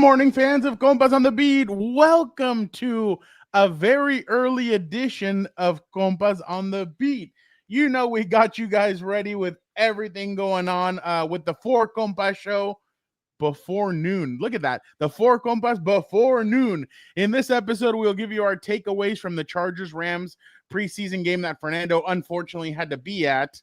morning, fans of Compas on the Beat. Welcome to a very early edition of Compas on the Beat. You know we got you guys ready with everything going on with the 4 Compas show before noon. Look at that. The 4 Compas before noon. In this episode, we'll give you our takeaways from the Chargers-Rams preseason game that Fernando unfortunately had to be at.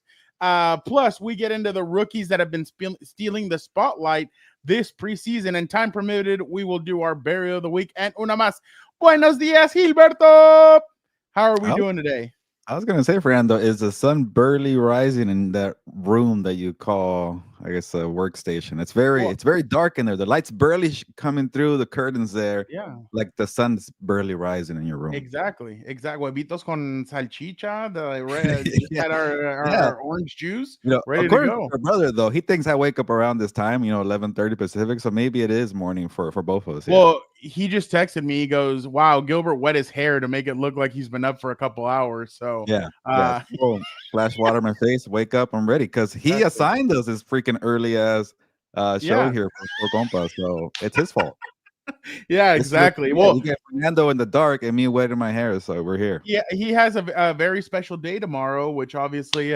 Plus, we get into the rookies that have been stealing the spotlight this preseason, and time permitted, we will do our burial of the week. And una más. Buenos dias, Gilberto. How are we doing today? I was going to say, Fernando, is the sun barely rising in that room that you call, I guess, a workstation? It's very dark in there. The light's barely coming through the curtains there. Yeah. Like the sun's barely rising in your room. Exactly. Huevitos con salchicha, the red, had our orange juice, ready to go. My brother, though, he thinks I wake up around this time, 11:30 Pacific, so maybe it is morning for both of us. Well, he just texted me. He goes, "Wow, Gilbert wet his hair to make it look like he's been up for a couple hours." So splash water on my face, wake up, I'm ready, because he assigned us this freaking early ass show here for Compas, so it's his fault. Yeah, exactly. Well, you get Fernando in the dark and me wetting my hair, so we're here. Yeah, he has a very special day tomorrow, which obviously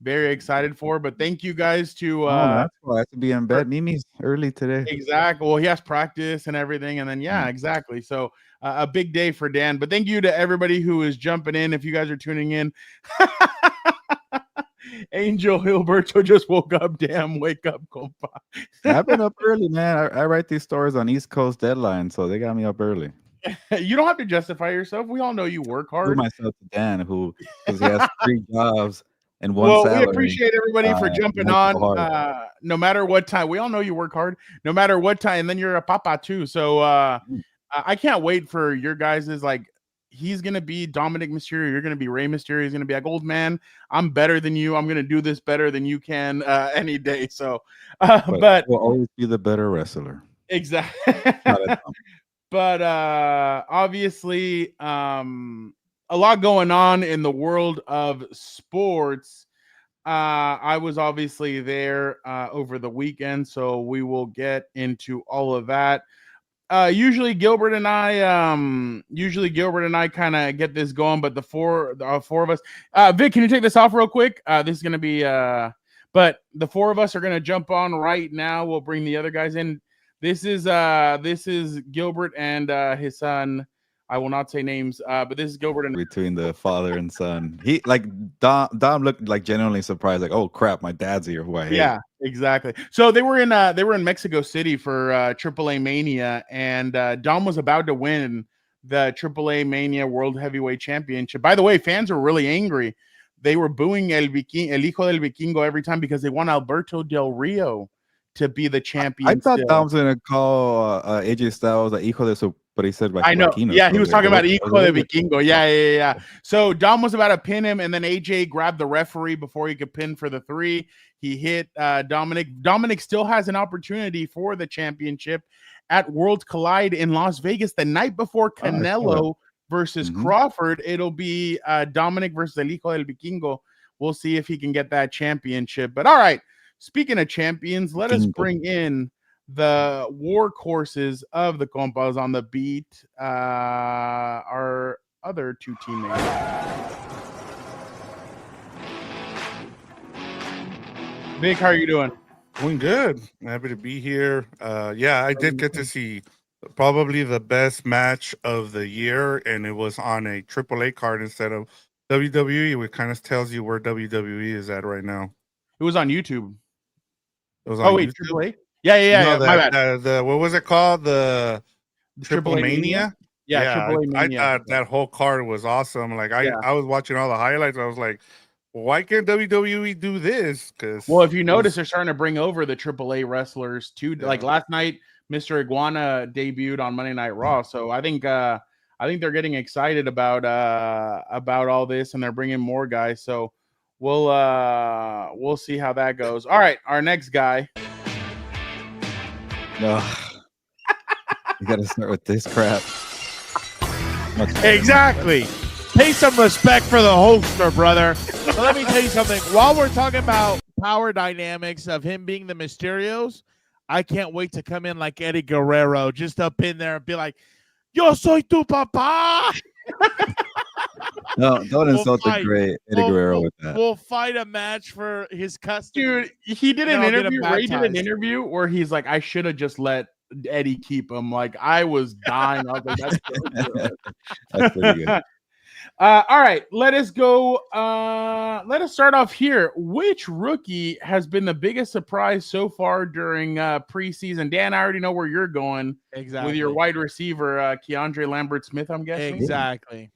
very excited for. But thank you guys to that's why I have to be in bed. Mimi's early today. Exactly. Well, he has practice and everything, and then exactly. So a big day for Dan. But thank you to everybody who is jumping in. If you guys are tuning in. Angel Gilberto just woke up. Damn, wake up, compa. I've been up early, man. I write these stories on East Coast deadline, so they got me up early. You don't have to justify yourself. We all know you work hard. Myself to Dan, because he has 3 jobs and 1 salary. We appreciate everybody for jumping on. No matter what time, we all know you work hard. No matter what time, and then you're a papa too. So I can't wait for your guys's He's going to be Dominic Mysterio. You're going to be Rey Mysterio. He's going to be like, old man, I'm better than you. I'm going to do this better than you can any day. So, but we'll always be the better wrestler. Exactly. But obviously, a lot going on in the world of sports. I was obviously there over the weekend, so we will get into all of that. Usually Gilbert and I kind of get this going, but the four of us, Vic, can you take this off real quick? This is going to be, but the 4 of us are going to jump on right now. We'll bring the other guys in. This is Gilbert and his son. I will not say names, but this is Gilbert and between the father and son. He Dom looked like genuinely surprised, like, oh crap, my dad's here. Who I hate. Yeah, exactly. So they were in Mexico City for AAA Mania, and Dom was about to win the AAA Mania World Heavyweight Championship. By the way, fans were really angry. They were booing El Hijo del Vikingo every time because they want Alberto Del Rio to be the champion. I thought Dom's gonna call AJ Styles the Hijo de su. But he said, I know. Yeah, he was talking about Hijo de Vikingo. Yeah. So Dom was about to pin him, and then AJ grabbed the referee before he could pin for the 3. He hit Dominic. Dominic still has an opportunity for the championship at World Collide in Las Vegas the night before Canelo versus Crawford. It'll be Dominic versus El Hijo del Vikingo. We'll see if he can get that championship. But all right, speaking of champions, let us bring in the workhorses of the Compas on the Beat, our other 2 teammates. Vic, how are you doing? Doing good. Happy to be here. I did get to see probably the best match of the year, and it was on a AAA card instead of WWE, which kind of tells you where WWE is at right now. It was on YouTube. It was on YouTube? AAA? Yeah. My bad. The what was it called? The Triple Mania? Yeah, Triple Mania. I thought that whole card was awesome. I was watching all the highlights. I was like, why can't WWE do this? Well, if you notice, they're starting to bring over the AAA wrestlers too. Yeah. Like last night, Mr. Iguana debuted on Monday Night Raw. So I think they're getting excited about all this, and they're bringing more guys. So we'll see how that goes. All right, our next guy. No, you got to start with this crap. Exactly. Pay some respect for the hoster, brother. But let me tell you something. While we're talking about power dynamics of him being the Mysterios, I can't wait to come in like Eddie Guerrero, just up in there and be like, "Yo soy tu papá." No, don't insult the great Eddie Guerrero with that. We'll fight a match for his custody. Dude, he did And an then I'll get him interview. Ray did an baptized. interview where he's like, I should have just let Eddie keep him. Like, I was dying. I was like, that's so good. That's pretty good. All right, let us go. Let us start off here. Which rookie has been the biggest surprise so far during preseason? Dan, I already know where you're going Exactly. with your wide receiver, Keandre Lambert-Smith, I'm guessing. Exactly.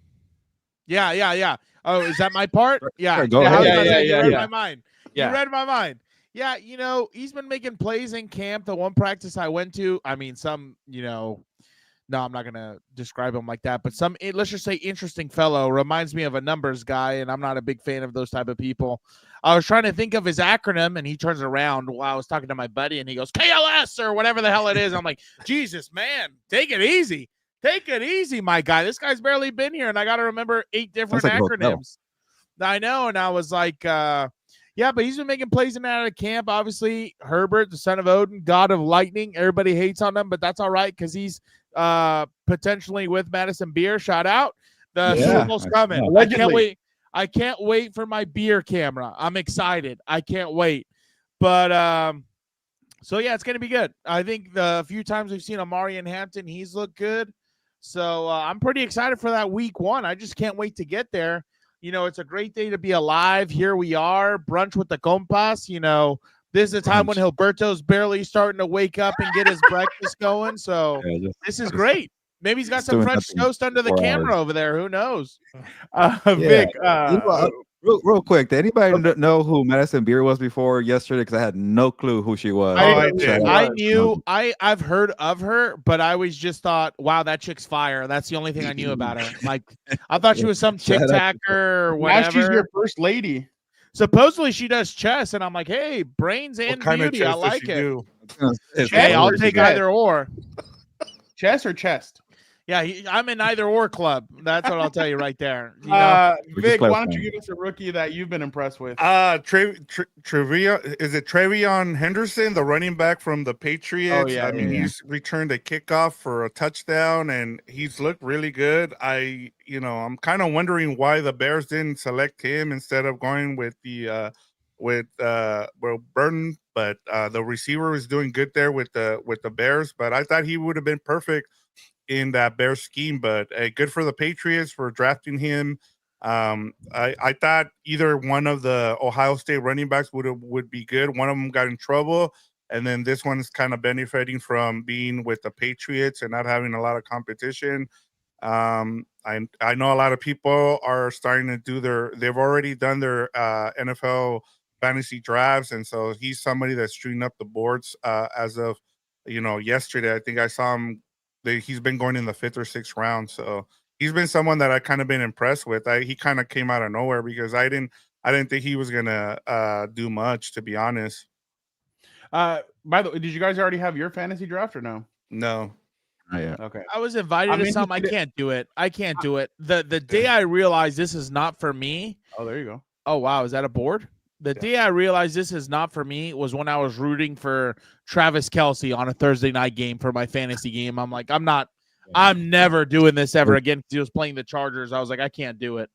Yeah. Oh, is that my part? Yeah. Sure, go I was ahead. gonna say, you read Yeah. my mind. Yeah. You read my mind. Yeah, he's been making plays in camp. The one practice I went to, I mean, some, no, I'm not gonna describe him like that, but some, let's just say, interesting fellow. Reminds me of a numbers guy, and I'm not a big fan of those type of people. I was trying to think of his acronym, and he turns around while I was talking to my buddy, and he goes KLS or whatever the hell it is. I'm like, Jesus, man, take it easy. Take it easy, my guy. This guy's barely been here, and I got to remember 8 different acronyms. I know, and I was like, yeah, but he's been making plays in and out of camp. Obviously, Herbert, the son of Odin, god of lightning. Everybody hates on him, but that's all right because he's potentially with Madison Beer. Shout out. The Super Bowl's coming. I can't wait for my beer camera. I'm excited. I can't wait. But so yeah, it's gonna be good. I think the few times we've seen Omarion Hampton, he's looked good. So I'm pretty excited for that week 1. I just can't wait to get there. It's a great day to be alive. Here we are, brunch with the Compas. This is a time when Gilberto's barely starting to wake up and get his breakfast going. So this is great. Maybe he's got some French toast under the camera over there. Who knows? Vic, real quick, did anybody know who Madison Beer was before yesterday? Because I had no clue who she was. I knew. I've heard of her, but I always just thought, wow, that chick's fire. That's the only thing I knew about her. Like, I thought she was some tic-tacker or whatever. Now she's your first lady. Supposedly she does chess, and I'm like, hey, brains and beauty. I like it. Hey, I'll take either or. Chess or chest? Yeah, I'm in either or club. That's what I'll tell you right there. Vic, why don't you give us a rookie that you've been impressed with? Trevion Henderson, the running back from the Patriots. Oh, yeah, I mean, he's returned a kickoff for a touchdown, and he's looked really good. I'm kind of wondering why the Bears didn't select him instead of going with Burton, but the receiver is doing good there with the Bears. But I thought he would have been perfect in that Bears scheme, but good for the Patriots for drafting him. I thought either one of the Ohio State running backs would be good. One of them got in trouble, and then this one's kind of benefiting from being with the Patriots and not having a lot of competition. I know a lot of people are starting to do they've already done their NFL fantasy drafts, and so he's somebody that's shooting up the boards as of yesterday. I think I saw him. He's been going in the 5th or 6th round, so he's been someone that I kind of been impressed with. He kind of came out of nowhere because I didn't think he was gonna do much, to be honest. By the way, did you guys already have your fantasy draft or no? No. Oh, yeah. Okay. I was invited to something. I can't do it. The day I realized this is not for me. Oh, there you go. Oh wow, is that a board? The day I realized this is not for me was when I was rooting for Travis Kelce on a Thursday night game for my fantasy game. I'm like, I'm never doing this ever again. He was playing the Chargers. I was like, I can't do it.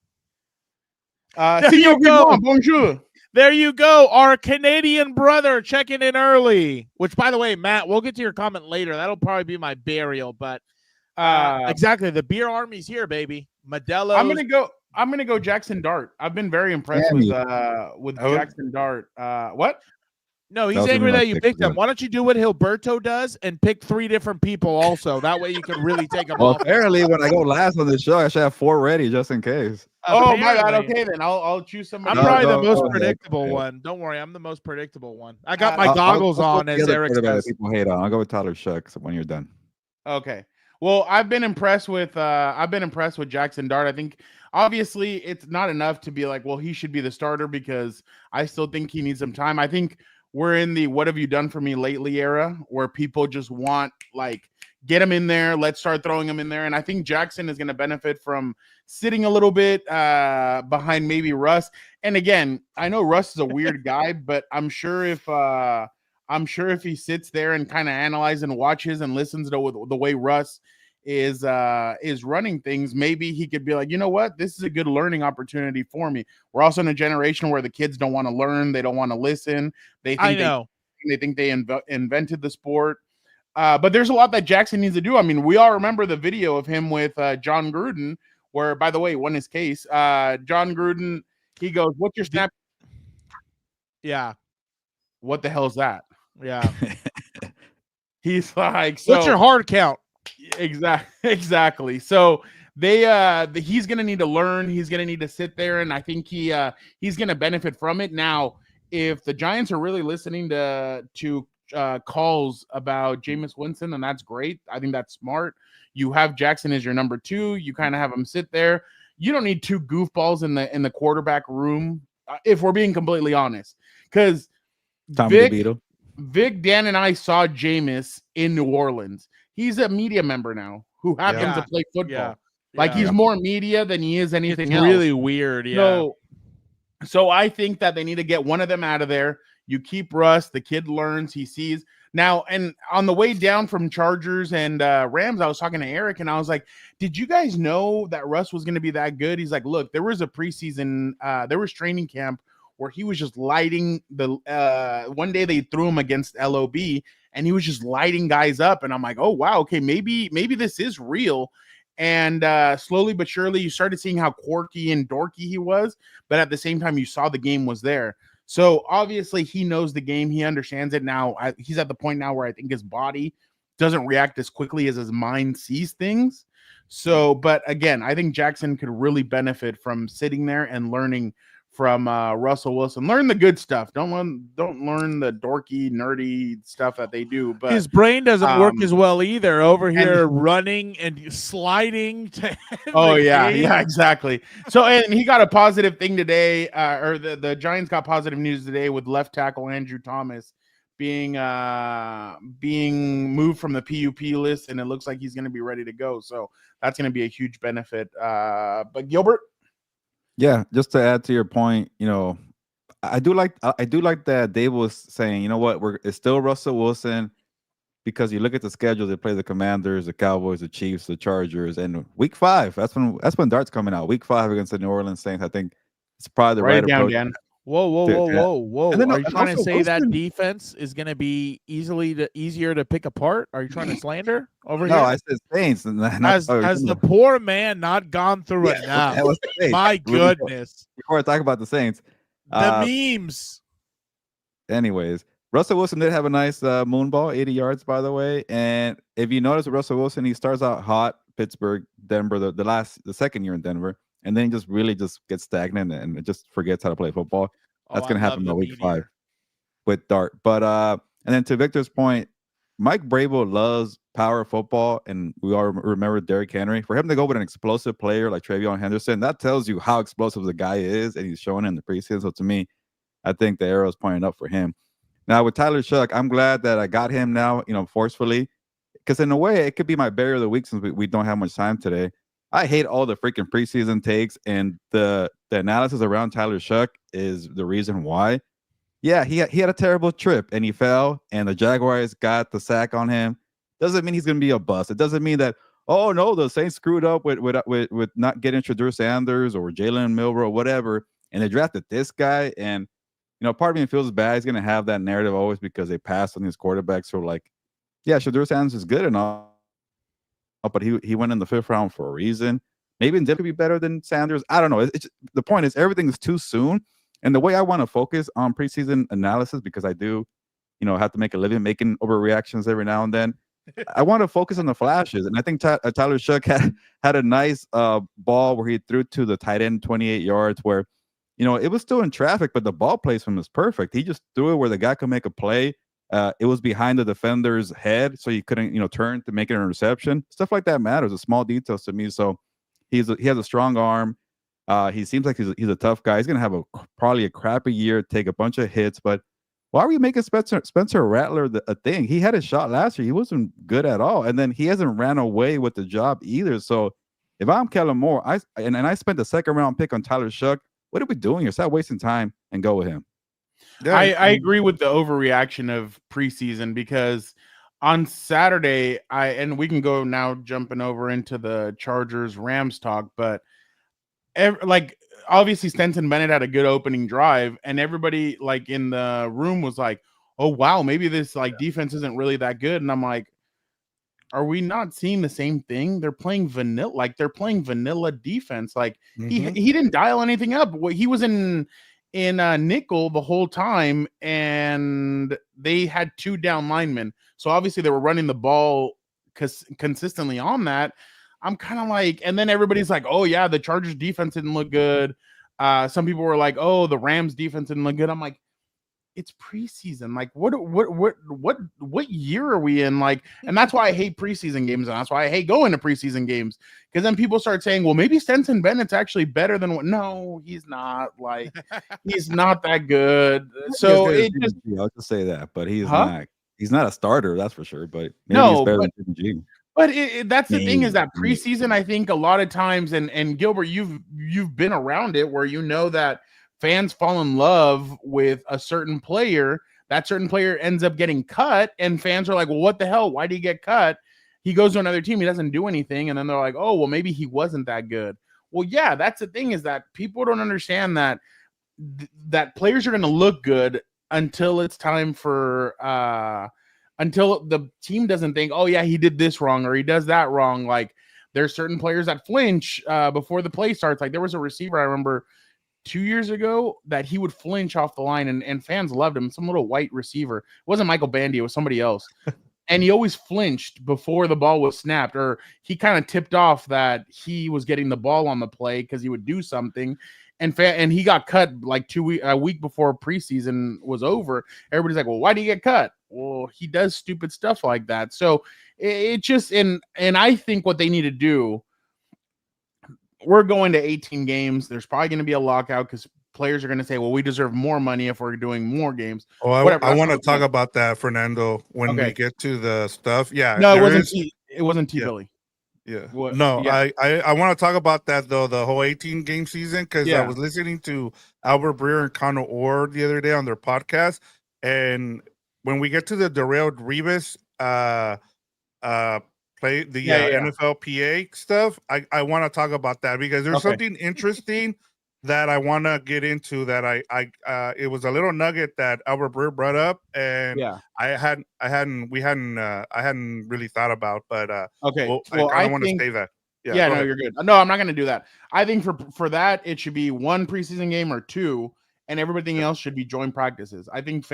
There you go. Bonjour. There you go. Our Canadian brother checking in early, which, by the way, Matt, we'll get to your comment later. That'll probably be my burial, but exactly. The beer army's here, baby. Modelo. I'm gonna go Jaxson Dart. I've been very impressed with Jaxson Dart. What? No, he's angry that you picked him. Why don't you do what Gilberto does and pick 3 different people also? That way you can really take them off. Apparently, when I go last on the show, I should have 4 ready just in case. Oh my God! Okay, then I'll choose somebody. I'm probably the most predictable one. Don't worry, I'm the most predictable one. I got my goggles on, as Eric says. People hate on. I'll go with Tyler Shucks when you're done. Okay. Well, I've been impressed with Jaxson Dart. I think obviously it's not enough to be like, well, he should be the starter because I still think he needs some time. I think we're in the what have you done for me lately era where people just want like get him in there. Let's start throwing him in there. And I think Jaxson is going to benefit from sitting a little bit behind maybe Russ. And again, I know Russ is a weird guy, but I'm sure if I'm sure if he sits there and kind of analyzes and watches and listens to the way Russ is running things, maybe he could be like, you know what, this is a good learning opportunity for me. We're also in a generation where the kids don't want to learn, they don't want to listen. They think they invented the sport. But there's a lot that Jaxson needs to do. I mean, we all remember the video of him with John Gruden, where, by the way, won his case. John Gruden, he goes, "What's your snap?" Yeah. What the hell is that? Yeah. He's like, so, what's your hard count? Exactly. So he's gonna need to learn. He's gonna need to sit there, and I think he's gonna benefit from it. Now, if the Giants are really listening to calls about Jameis Winston, and that's great. I think that's smart. You have Jaxson as your number 2. You kind of have him sit there. You don't need 2 goofballs in the quarterback room, if we're being completely honest. Because Vic, Dan, and I saw Jameis in New Orleans. He's a media member now who happens to play football. He's more media than he is anything else. Really weird. Yeah. So I think that they need to get one of them out of there. You keep Russ, the kid learns, he sees. Now, and on the way down from Chargers and Rams, I was talking to Eric, and I was like, did you guys know that Russ was going to be that good? He's like, look, there was a preseason, there was training camp where he was just lighting one day they threw him against LOB, and he was just lighting guys up. And I'm like, oh, wow, okay, maybe this is real. And slowly but surely, you started seeing how quirky and dorky he was, but at the same time, you saw the game was there. So obviously he knows the game. He understands it now. He's at the point now where I think his body doesn't react as quickly as his mind sees things. So, but again, I think Jaxson could really benefit from sitting there and learning from Russell Wilson. Learn the good stuff. Don't learn the dorky, nerdy stuff that they do. But his brain doesn't work as well either. Over here, running and sliding. Yeah, exactly. So, and he got a positive thing today, or the Giants got positive news today with left tackle Andrew Thomas being moved from the PUP list, and it looks like he's going to be ready to go. So that's going to be a huge benefit. But Gilbert. Yeah, just to add to your point, I do like that Dave was saying, you know what, it's still Russell Wilson, because you look at the schedule, they play the Commanders, the Cowboys, the Chiefs, the Chargers, and week 5, that's when Dart's coming out. Week 5 against the New Orleans Saints. I think it's probably the right approach. Dan. Whoa. And then, are you trying to say that defense is going to be easier to pick apart? Are you trying to slander over here? No, I said Saints. Has the poor man not gone through enough? My goodness. Before I talk about the Saints. The memes. Anyways, Russell Wilson did have a nice moon ball, 80 yards, by the way. And if you notice, Russell Wilson, he starts out hot, Pittsburgh, Denver, the second year in Denver. And then he just gets stagnant and just forgets how to play football. That's going to happen in week 5 with Dart. But and then to Victor's point, Mike Vrabel loves power football, and we all remember Derrick Henry. For him to go with an explosive player like Travion Henderson, that tells you how explosive the guy is, and he's showing it in the preseason. So to me, I think the arrow is pointing up for him. Now with Tyler Shough, I'm glad that I got him now, forcefully, because in a way it could be my berry of the week since we don't have much time today. I hate all the freaking preseason takes, and the analysis around Tyler Shough is the reason why. Yeah, he had a terrible trip and he fell, and the Jaguars got the sack on him. Doesn't mean he's going to be a bust. It doesn't mean that, oh no, the Saints screwed up with not getting Shedeur Sanders or Jalen Milroe or whatever, and they drafted this guy. And part of me feels bad. He's going to have that narrative always because they passed on these quarterbacks. So yeah, Shedeur Sanders is good and all, but he went in the 5th round for a reason. Maybe Dip could be better than Sanders. I don't know. The point is everything is too soon. And the way I want to focus on preseason analysis, because I do, have to make a living making overreactions every now and then. I want to focus on the flashes. And I think Tyler Shough had a nice ball where he threw to the tight end 28 yards where, it was still in traffic, but the ball placement was perfect. He just threw it where the guy could make a play. It was behind the defender's head, so he couldn't, turn to make an interception. Stuff like that matters. The small details to me. So he has a strong arm. He seems like he's a tough guy. He's gonna have probably a crappy year, take a bunch of hits. But why are we making Spencer Rattler a thing? He had a shot last year. He wasn't good at all, and then he hasn't ran away with the job either. So if I'm Kellen Moore, I spent the 2nd round pick on Tyler Shough. What are we doing here? Stop wasting time and go with him. Yeah, I agree with the overreaction of preseason because on Saturday, and we can go now jumping over into the Chargers Rams talk, but like obviously Stenson Bennett had a good opening drive, and everybody like in the room was like, "Oh wow, maybe this like defense isn't really that good." And I'm like, are we not seeing the same thing? They're playing vanilla defense. Like Mhm. he didn't dial anything up. He was in nickel the whole time, and they had 2 down linemen. So obviously they were running the ball consistently on that. I'm kind of like, and then everybody's like, oh yeah, the Chargers defense didn't look good. Some people were like, oh, the Rams defense didn't look good. I'm like, it's preseason. Like, what year are we in? Like, and that's why I hate preseason games, and that's why I hate going to preseason games, because then people start saying, well, maybe Stenson Bennett's actually better than what. No, he's not. Like, he's not that good. So it just, I'll just say that, but he's huh? not. He's not a starter, that's for sure. But maybe he's No, better but than Jimmy G. but that's the thing is that Maybe. preseason, I think a lot of times, and Gilbert, you've been around it where you know that fans fall in love with a certain player. That certain player ends up getting cut, and fans are like, well, what the hell? Why did he get cut? He goes to another team, he doesn't do anything, and then they're like, oh, well, maybe he wasn't that good. Well, yeah, that's the thing is that people don't understand that that players are going to look good until it's time for until the team doesn't think, oh yeah, he did this wrong or he does that wrong. Like there's certain players that flinch before the play starts. Like there was a receiver I remember 2 years ago that he would flinch off the line, and fans loved him. Some little white receiver. It wasn't Michael Bandy, it was somebody else. And he always flinched before the ball was snapped, or he kind of tipped off that he was getting the ball on the play because he would do something. And he got cut like a week before preseason was over. Everybody's like, well, why did he get cut? Well, he does stupid stuff like that. So it just, and I think what they need to do, we're going to 18 games. There's probably going to be a lockout because players are going to say, well, we deserve more money if we're doing more games. Oh, I want to talk about that, Fernando, when we get to the stuff. Yeah. No, it wasn't T yeah. Billy. Yeah. I want to talk about that though, the whole 18 game season, because I was listening to Albert Breer and Connor Orr the other day on their podcast, and when we get to the derailed Revis play the NFLPA stuff, I want to talk about that because there's something interesting that I want to get into that I it was a little nugget that Albert Breer brought up, and I hadn't really thought about, but I want to say that. No, you're good. No, I'm not going to do that. I think for that it should be 1 preseason game or 2, and everything else should be joint practices. I think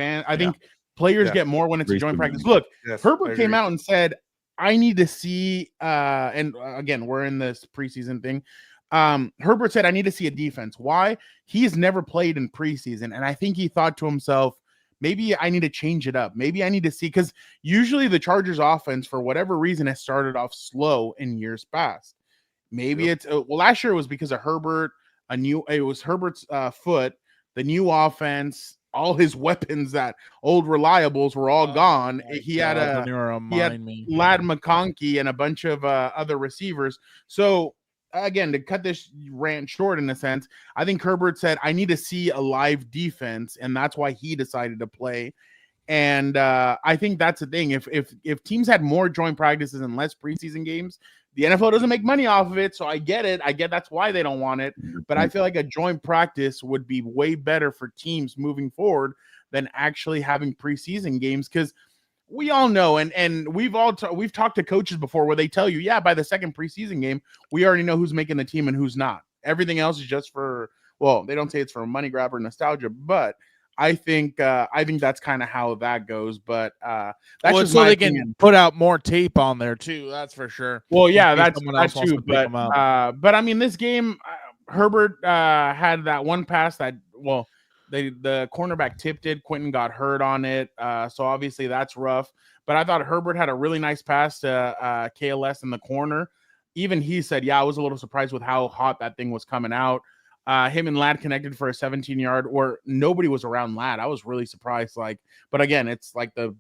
players get more when it's a joint practice. Look, Herbert came out and said, I need to see and again, we're in this preseason thing. Herbert said, I need to see a defense. Why? He's never played in preseason. And I think he thought to himself, maybe I need to change it up. Maybe I need to see, because usually the Chargers offense, for whatever reason, has started off slow in years past. Maybe it's, last year it was because of Herbert, it was Herbert's foot, the new offense, all his weapons, that old reliables were all gone. He had Lad McConkey and a bunch of other receivers. So again, to cut this rant short in a sense, I think Herbert said, I need to see a live defense, and that's why he decided to play. And I think that's the thing. If teams had more joint practices and less preseason games, the NFL doesn't make money off of it. So I get it. I get that's why they don't want it. But I feel like a joint practice would be way better for teams moving forward than actually having preseason games, because we all know, and we've talked to coaches before where they tell you, yeah, by the second preseason game, we already know who's making the team and who's not. Everything else is just for, well, they don't say it's for money grab or nostalgia, but I think that's kind of how that goes. But that's just so my they opinion. can put out more tape on there too. That's for sure. Well, yeah, that's too. But I mean, this game, Herbert had that one pass that, well, the cornerback tipped it. Quentin got hurt on it. So obviously that's rough. But I thought Herbert had a really nice pass to KLS in the corner. Even he said, yeah, I was a little surprised with how hot that thing was coming out. Him and Ladd connected for a 17-yard, or nobody was around Ladd. I was really surprised. But again, it's like the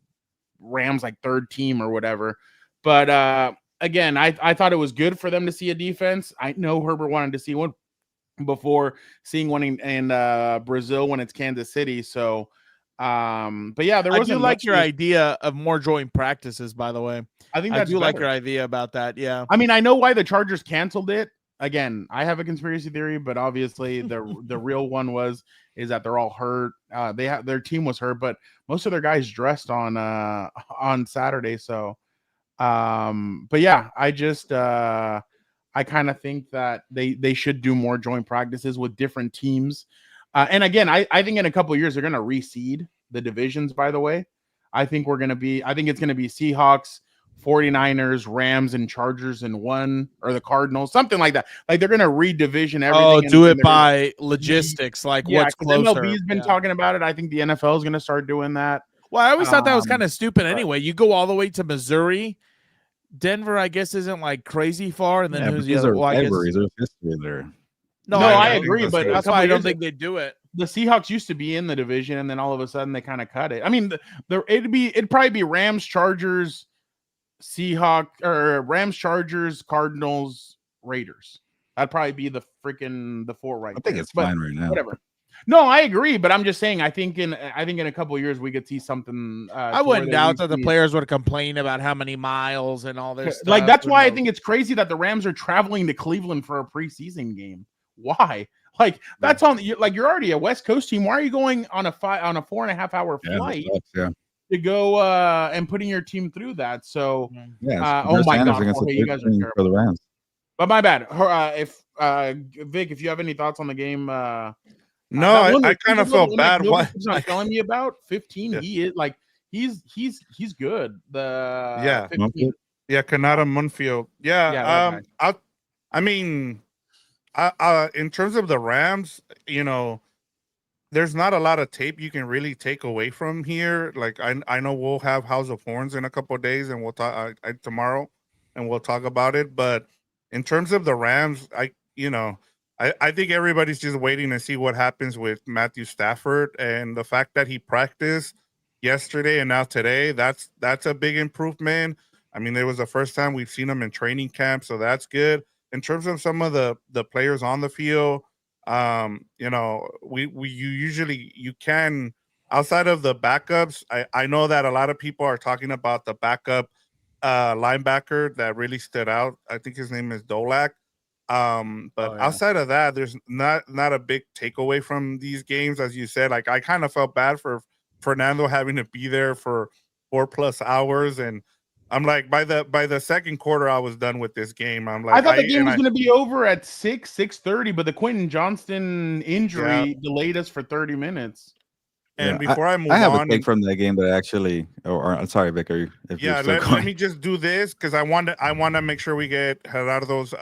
Rams, like third team or whatever. But again, I thought it was good for them to see a defense. I know Herbert wanted to see one before seeing one in Brazil when it's Kansas City. So But yeah, there I wasn't do like much your to- idea of more joint practices, by the way. I think I that's do like better. your idea about that. Yeah. I mean, I know why the Chargers canceled it. Again, I have a conspiracy theory, but obviously the real one is that they're all hurt. Their team was hurt, but most of their guys dressed on Saturday. So, but yeah, I kind of think that they should do more joint practices with different teams. And again, I think in a couple of years they're going to reseed the divisions. By the way, I think it's going to be Seahawks, 49ers, Rams, and Chargers in one, or the Cardinals, something like that. Like they're going to redivision everything. Oh, and do it they're by logistics, like yeah, what's 'cause closer. MLB's been Yeah. talking about it. I think the NFL is going to start doing that. Well, I always thought that was kind but- of stupid anyway. You go all the way to Missouri. Denver, I guess, isn't like crazy far. And then Yeah, who's but the these other? are Well, I guess, rivalries. There's history there. No, Yeah, I I think agree, that's but good. a that's couple why I years don't think they do it. the Seahawks used to be in the division, and then all of a sudden they kind of cut it. I mean, it'd probably be Rams, Chargers, Seahawks, or Rams, Chargers, Cardinals, Raiders. That'd probably be the four right. I think there. it's But fine right now. whatever. No, I agree, but I'm just saying. I think in a couple of years we could see something. I wouldn't doubt that the players would complain about how many miles and all this stuff. Like that's Who why I knows? think it's crazy that the Rams are traveling to Cleveland for a preseason game. Why? Like that's on. Like you're already a West Coast team. Why are you going on a 4.5 hour Yeah, flight that sucks, yeah. to go and putting your team through that? So, Yeah, oh it's my Sanders God, against the Jorge, you guys are 13 terrible. for the Rams. But my bad. If Vic, if you have any thoughts on the game, No, that one I that kind of Cleveland felt bad. Nobody's Why? not telling me about 15. Yeah. He is like he's good. Yeah. 15. Yeah, Kanata Munfield. Yeah. Yeah, that I mean, in terms of the Rams, there's not a lot of tape you can really take away from here. Like I know we'll have House of Horns in a couple of days, and we'll talk tomorrow, and we'll talk about it. But in terms of the Rams, I think everybody's just waiting to see what happens with Matthew Stafford, and the fact that he practiced yesterday and now today, that's a big improvement. I mean, it was the first time we've seen him in training camp, so that's good. In terms of some of the players on the field, you can, outside of the backups, I know that a lot of people are talking about the backup linebacker that really stood out. I think his name is Dolak. But outside of that, there's not a big takeaway from these games. As you said, like I kind of felt bad for Fernando having to be there for 4+ hours, and I'm like, by the second quarter, I was done with this game. I'm like, I thought the game was going to be over at 6:30, but the Quentin Johnston injury delayed us for 30 minutes. And Yeah, before I move I have on, a take from that game that actually, I'm sorry, Vic. let me just do this because I want to make sure we get Gerardo's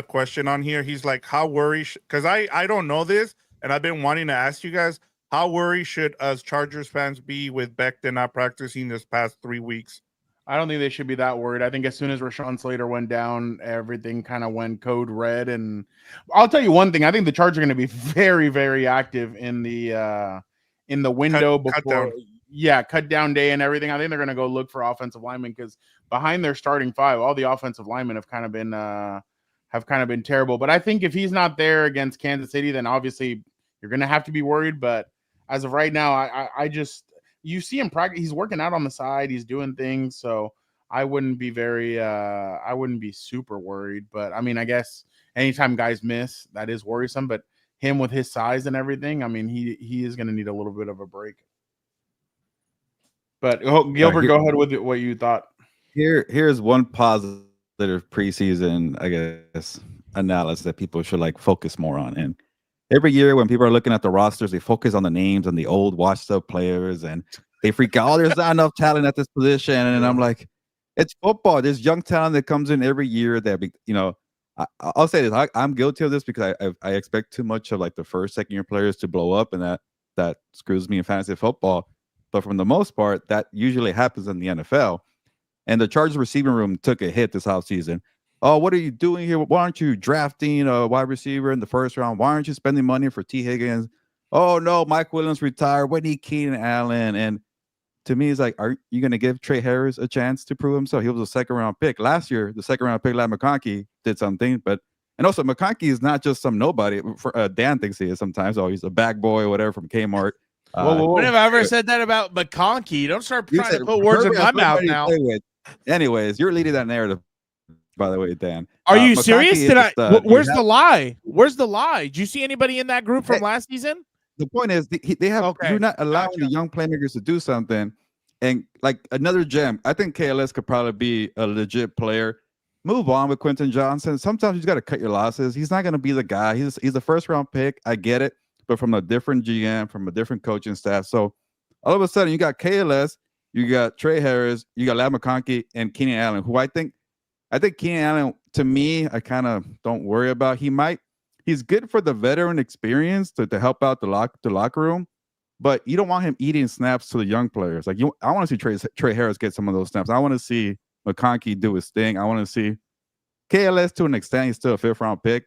question on here. He's like, how worried? Because I don't know this, and I've been wanting to ask you guys, how worried should us Chargers fans be with Becton not practicing this past 3 weeks? I don't think they should be that worried. I think as soon as Rashawn Slater went down, everything kind of went code red. And I'll tell you one thing: I think the Chargers are going to be very, very active in the window cut down day and everything. I think they're going to go look for offensive linemen because behind their starting five, all the offensive linemen have kind of been terrible. But I think if he's not there against Kansas City, then obviously you're going to have to be worried. But as of right now, I just. You see him practice. He's working out on the side. He's doing things. So I wouldn't be super worried. But I mean, I guess anytime guys miss, that is worrisome. But him with his size and everything, I mean, he is going to need a little bit of a break. But Gilbert, go ahead with what you thought. Here's one positive preseason, I guess, analysis that people should focus more on. And every year when people are looking at the rosters, they focus on the names and the old washed up players and they freak out. Oh, there's not enough talent at this position. And I'm like, it's football. There's young talent that comes in every year that, I'll say this. I'm guilty of this because I expect too much of the first, second year players to blow up, and that screws me in fantasy football. But from the most part, that usually happens in the NFL. And the Chargers receiving room took a hit this offseason. Oh, what are you doing here? Why aren't you drafting a wide receiver in the first round? Why aren't you spending money for T. Higgins? Oh, no, Mike Williams retired. We need Keenan Allen. And to me, it's like, are you going to give Trey Harris a chance to prove himself? He was a second-round pick. Last year, the second-round pick, like McConkey, did something. And also, McConkey is not just some nobody. Dan thinks he is sometimes. Oh, he's a bag boy or whatever from Kmart. When have I ever said that about McConkey? Don't start You trying said to put words in Herbert has my mouth nobody to now. play with. Anyways, you're leading that narrative, by the way, Dan. Are you McConkey serious? is Did a I? stud. Where's the lie? Where's the lie? Did you see anybody in that group from last season? The point is, they have Okay, you're not allowing gotcha. the young playmakers to do something, and like another gem. I think KLS could probably be a legit player. Move on with Quentin Johnson. Sometimes you got to cut your losses. He's not going to be the guy. He's a first round pick. I get it, but from a different GM, from a different coaching staff. So all of a sudden, you got KLS, you got Trey Harris, you got Lad McConkey, and Keenan Allen, who I think Keenan Allen, to me, I kind of don't worry about. He's good for the veteran experience to help out the locker room, but you don't want him eating snaps to the young players. Like I want to see Trey Harris get some of those snaps. I want to see McConkey do his thing. I want to see KLS to an extent. He's still a 5th round pick,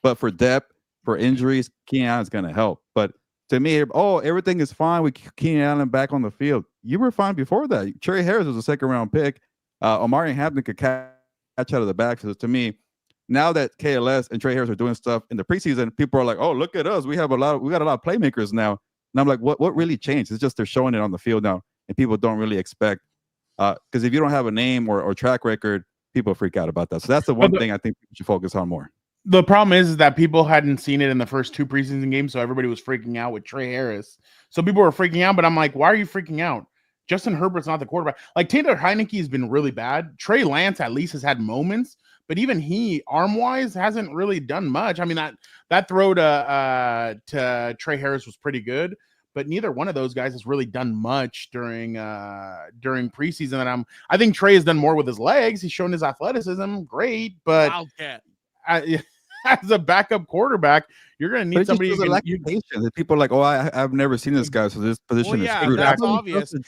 but for depth, for injuries, Keenan Allen's going to help. But to me, everything is fine with Keenan Allen back on the field. You were fine before that. Trey Harris was a 2nd round pick. Omarion Hampton could catch out of the back. So to me, now that KLS and Trey Harris are doing stuff in the preseason, people are like, "Oh, look at us! We got a lot of playmakers now." And I'm like, "What really changed? It's just they're showing it on the field now, and people don't really expect because if you don't have a name or track record, people freak out about that. So that's the one thing I think people should focus on more." The problem is that people hadn't seen it in the first 2 preseason games, so everybody was freaking out with Trey Harris. So people were freaking out, but I'm like, why are you freaking out? Justin Herbert's not the quarterback. Like Taylor Heineke has been really bad. Trey Lance at least has had moments, but even he, arm-wise, hasn't really done much. I mean, that throw to Trey Harris was pretty good, but neither one of those guys has really done much during preseason. And I think Trey has done more with his legs. He's shown his athleticism, great, but as a backup quarterback, you're going to need somebody. People are like, "Oh, I've never seen this guy, so this position is screwed." That's obvious. The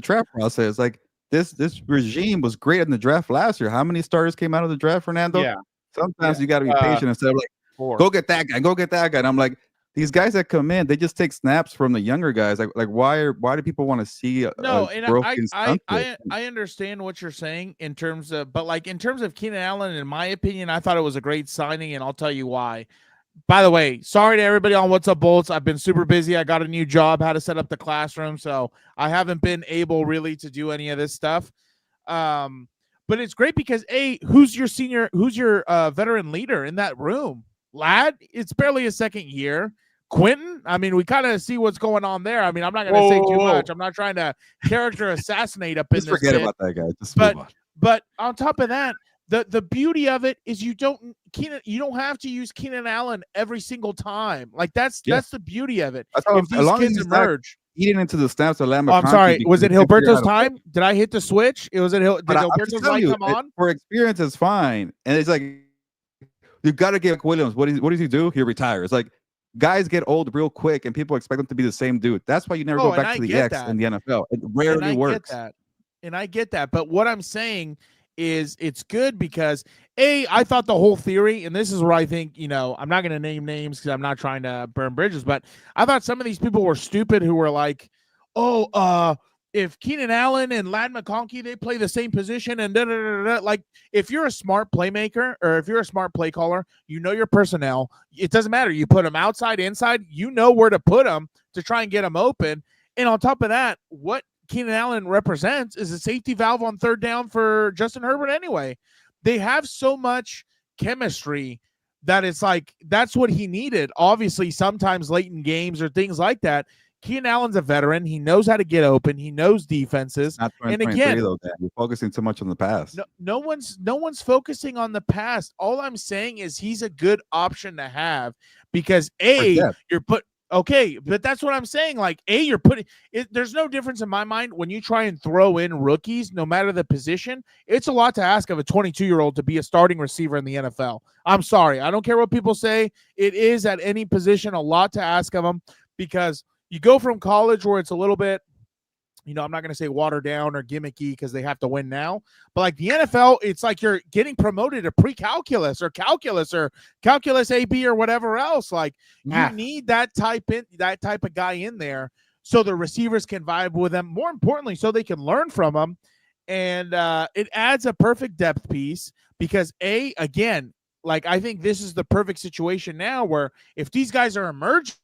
draft process, like this regime was great in the draft last year. How many starters came out of the draft, Fernando? Yeah. Sometimes you got to be patient instead of like, 4. go get that guy. And I'm like, these guys that come in, they just take snaps from the younger guys. Like why do people want to see I understand what you're saying in terms of, but like in terms of Keenan Allen, in my opinion, I thought it was a great signing, and I'll tell you why. By the way, sorry to everybody on What's Up Bolts. I've been super busy. I got a new job, how to set up the classroom, so I haven't been able really to do any of this stuff. But it's great because who's your veteran leader in that room? Lad, it's barely his 2nd year. Quentin, I mean, we kind of see what's going on there. I mean, I'm not going to say too much. I'm not trying to character assassinate up in this. Forget about that guy. Just move on. But on top of that, the beauty of it is you don't have to use Keenan Allen every single time. Like that's the beauty of it. If these kids emerge, eating into the snaps of Lamb. I'm sorry. Was it Hilberto's time? Did I hit the switch? Did Hilberto's light come on? For experience, is fine. And it's like you got to give Williams. What does he do? He retires. Like guys get old real quick, and people expect them to be the same dude. That's why you never go back to the X in the NFL. It rarely works. And I get that. But what I'm saying is it's good because I thought the whole theory, and this is where I think, I'm not going to name names because I'm not trying to burn bridges, but I thought some of these people were stupid who were like, if Keenan Allen and Lad McConkey, they play the same position and like if you're a smart playmaker or if you're a smart play caller, your personnel, it doesn't matter. You put them outside, inside, where to put them to try and get them open. And on top of that, what Keenan Allen represents is a safety valve on 3rd down for Justin Herbert anyway. They have so much chemistry that it's like that's what he needed. Obviously, sometimes late in games or things like that, Keenan Allen's a veteran. He knows how to get open. He knows defenses. And again, though, you're focusing too much on the past. No one's focusing on the past. All I'm saying is he's a good option to have because okay, but that's what I'm saying. Like, you're putting it. There's no difference in my mind when you try and throw in rookies, no matter the position. It's a lot to ask of a 22-year-old to be a starting receiver in the NFL. I'm sorry. I don't care what people say. It is at any position a lot to ask of them because you go from college where it's a little bit, I'm not going to say watered down or gimmicky because they have to win now. But like the NFL, it's like you're getting promoted to pre-calculus or calculus AB or whatever else. Like you need that type of guy in there so the receivers can vibe with them. More importantly, so they can learn from them. And it adds a perfect depth piece because again, like I think this is the perfect situation now where if these guys are emerging,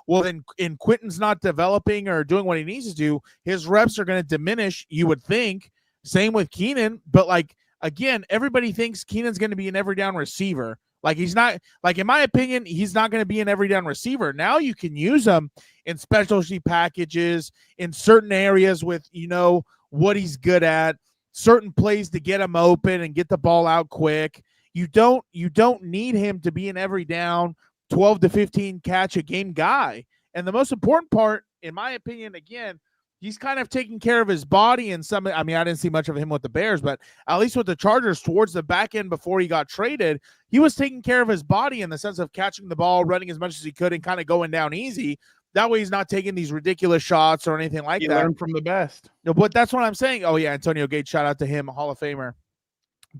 well, then in Quentin's not developing or doing what he needs to do, his reps are going to diminish, you would think. Same with Keenan. But, like, again, everybody thinks Keenan's going to be an every down receiver. Like, he's not, like, in my opinion, he's not going to be an every down receiver. Now you can use him in specialty packages, in certain areas with, what he's good at, certain plays to get him open and get the ball out quick. You don't need him to be an every down 12 to 15 catch a game guy. And the most important part, in my opinion, again, he's kind of taking care of his body and some. I mean, I didn't see much of him with the Bears, but at least with the Chargers towards the back end before he got traded, he was taking care of his body in the sense of catching the ball, running as much as he could, and kind of going down easy. That way he's not taking these ridiculous shots or anything like that. He learned from the best. No, but that's what I'm saying. Oh, yeah, Antonio Gates, shout out to him, a Hall of Famer.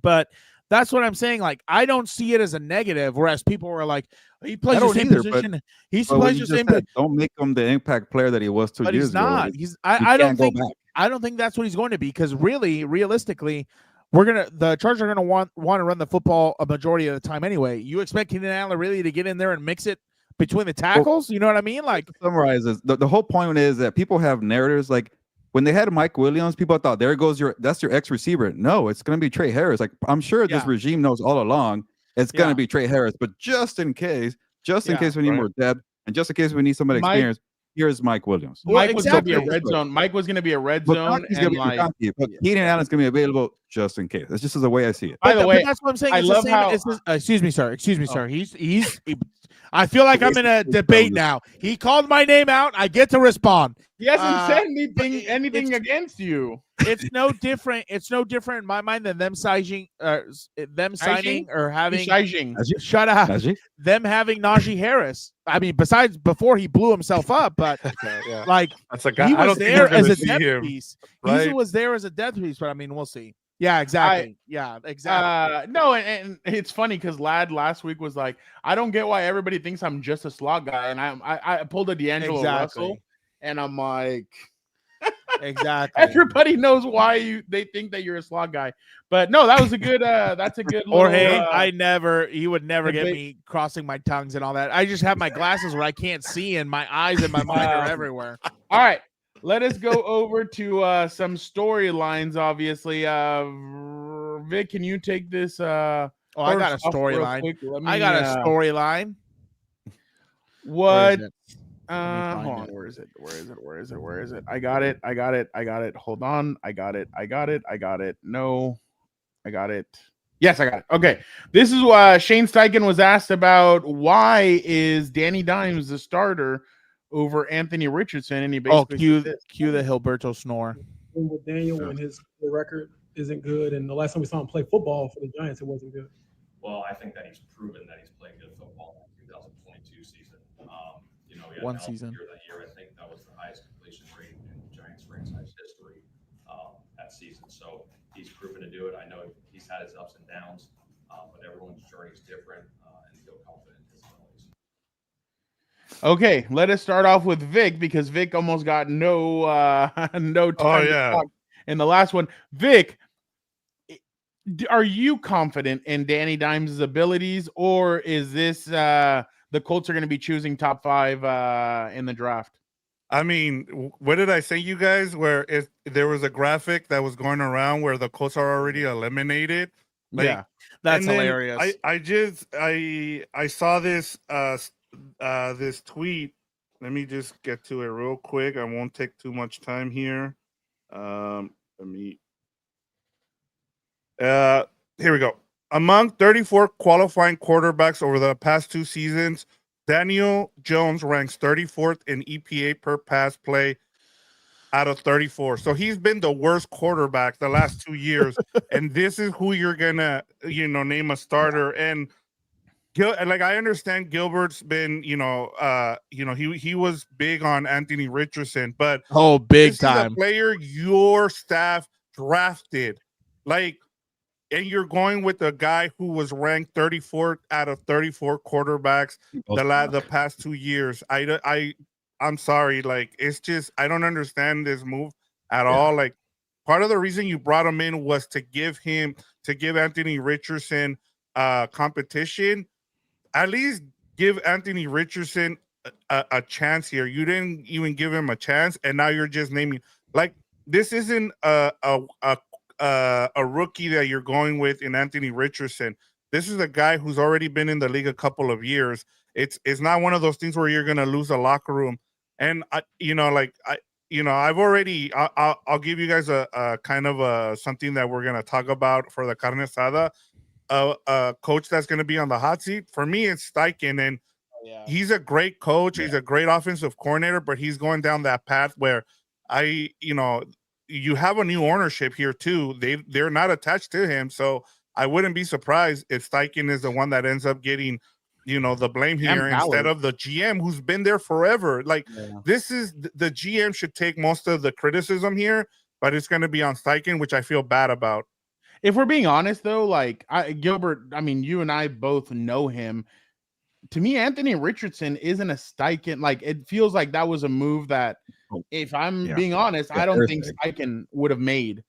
But that's what I'm saying. Like, I don't see it as a negative, whereas people were like, he plays the same position. He plays the same position. Don't make him the impact player that he was 2 years ago. He's not. I don't think that's what he's going to be, because really, realistically, the Chargers are going to want to run the football a majority of the time anyway. You expect Keenan Allen really to get in there and mix it between the tackles? You know what I mean? Like, summarizes the whole point is that people have narratives like, when they had Mike Williams, people thought, that's your ex receiver. No, it's going to be Trey Harris. Like, I'm sure this regime knows all along it's going to be Trey Harris, but just in case we need more depth, and just in case we need somebody experienced, here's Mike Williams. Mike was going to be a red zone. Mike was going to be a red zone, but Keenan Allen's going to be available just in case. That's just the way I see it. By the way, that's what I'm saying. I love how. Excuse me, sir. He's. I feel like I'm in a debate now. He called my name out. I get to respond. He hasn't said anything against you. It's no different. It's no different in my mind than them signing or having. Shut up. Them having Najee Harris. I mean, besides before he blew himself up, but like, that's a guy. He was there as a depth piece. Right? He was there as a depth piece, but I mean, we'll see. Yeah, exactly. No, and it's funny because Ladd last week was like, I don't get why everybody thinks I'm just a slot guy, and I pulled a D'Angelo Russell, and I'm like, exactly. Everybody knows why they think that you're a slot guy, but no, that was a good. That's a good. Or hey, he would never get me crossing my tongues and all that. I just have my glasses where I can't see, and my eyes and my mind are everywhere. All right. Let us go over to some storylines, obviously. Vic, can you take this? I got a storyline. I got a storyline. What? Hold on. Where is it? I got it. Hold on. I got it. No, I got it. Yes, I got it. Okay. This is why Shane Steichen was asked about why is Danny Dimes the starter over Anthony Richardson, and he basically cue the Hilberto snore. With Daniel, when his record isn't good, and the last time we saw him play football for the Giants, it wasn't good. Well, I think that he's proven that he's playing good football in the 2022 season. One season. That year, I think that was the highest completion rate in Giants franchise history that season. So he's proven to do it. I know he's had his ups and downs, but everyone's journey is different, and feel confident in his abilities. Okay, let us start off with Vic, because Vic almost got no time to talk in the last one. Vic, are you confident in Danny Dimes' abilities, or is this the Colts are going to be choosing top 5 in the draft? I mean, what did I say, you guys? Where there was a graphic that was going around where the Colts are already eliminated. Like, that's hilarious. I saw this this tweet. Let me just get to it real quick. I won't take too much time here. Here we go. Among 34 qualifying quarterbacks over the past 2 seasons, Daniel Jones ranks 34th in EPA per pass play out of 34. So he's been the worst quarterback the last 2 years. And this is who you're gonna, name a starter. And I understand Gilbert's been, he was big on Anthony Richardson, but big this time is a player your staff drafted, and you're going with a guy who was ranked 34th out of 34 quarterbacks the past 2 years. I'm sorry, it's just I don't understand this move at all. Like, part of the reason you brought him in was to give Anthony Richardson competition. At least give Anthony Richardson a chance here. You didn't even give him a chance, and now you're just naming like this isn't a rookie that you're going with in Anthony Richardson. This is a guy who's already been in the league a couple of years. It's not one of those things where you're gonna lose a locker room. And I've already. I'll give you guys a kind of something that we're gonna talk about for the carne asada. A coach that's gonna be on the hot seat for me. It's Steichen, and he's a great coach. He's a great offensive coordinator, but he's going down that path where you have a new ownership here too. They're not attached to him, so I wouldn't be surprised if Steichen is the one that ends up getting, the blame here instead of the GM who's been there forever. Like this is the GM should take most of the criticism here, but it's going to be on Steichen, which I feel bad about. If we're being honest, though, like Gilbert, I mean, you and I both know him. To me, Anthony Richardson isn't a Steichen. Like, it feels like that was a move that, if I'm being honest, I don't think Steichen would have made.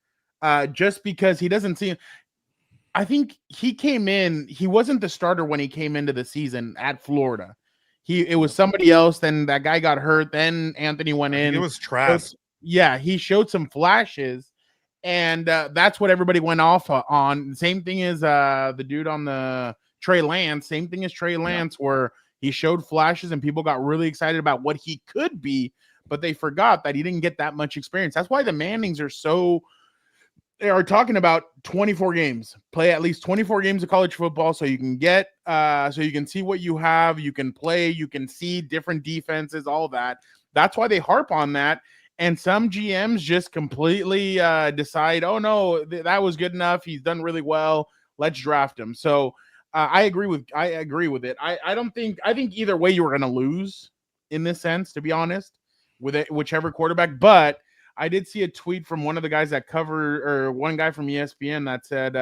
Just because he doesn't seem. I think he came in. He wasn't the starter when he came into the season at Florida. It was somebody else. Then that guy got hurt. Then Anthony went in. It was trash. Yeah, he showed some flashes. And that's what everybody went off on. Same thing as the dude on the Trey Lance. Same thing as Trey Lance, where he showed flashes and people got really excited about what he could be, but they forgot that he didn't get that much experience. That's why the Mannings they are talking about 24 games. Play at least 24 games of college football so you can get so you can see what you have, you can play, you can see different defenses, all that. That's why they harp on that. And some GMs just completely decide, oh no, that was good enough. He's done really well. Let's draft him. So I agree with it. I think either way you were going to lose in this sense, to be honest, with it, whichever quarterback. But I did see a tweet from one of the guys that one guy from ESPN that said,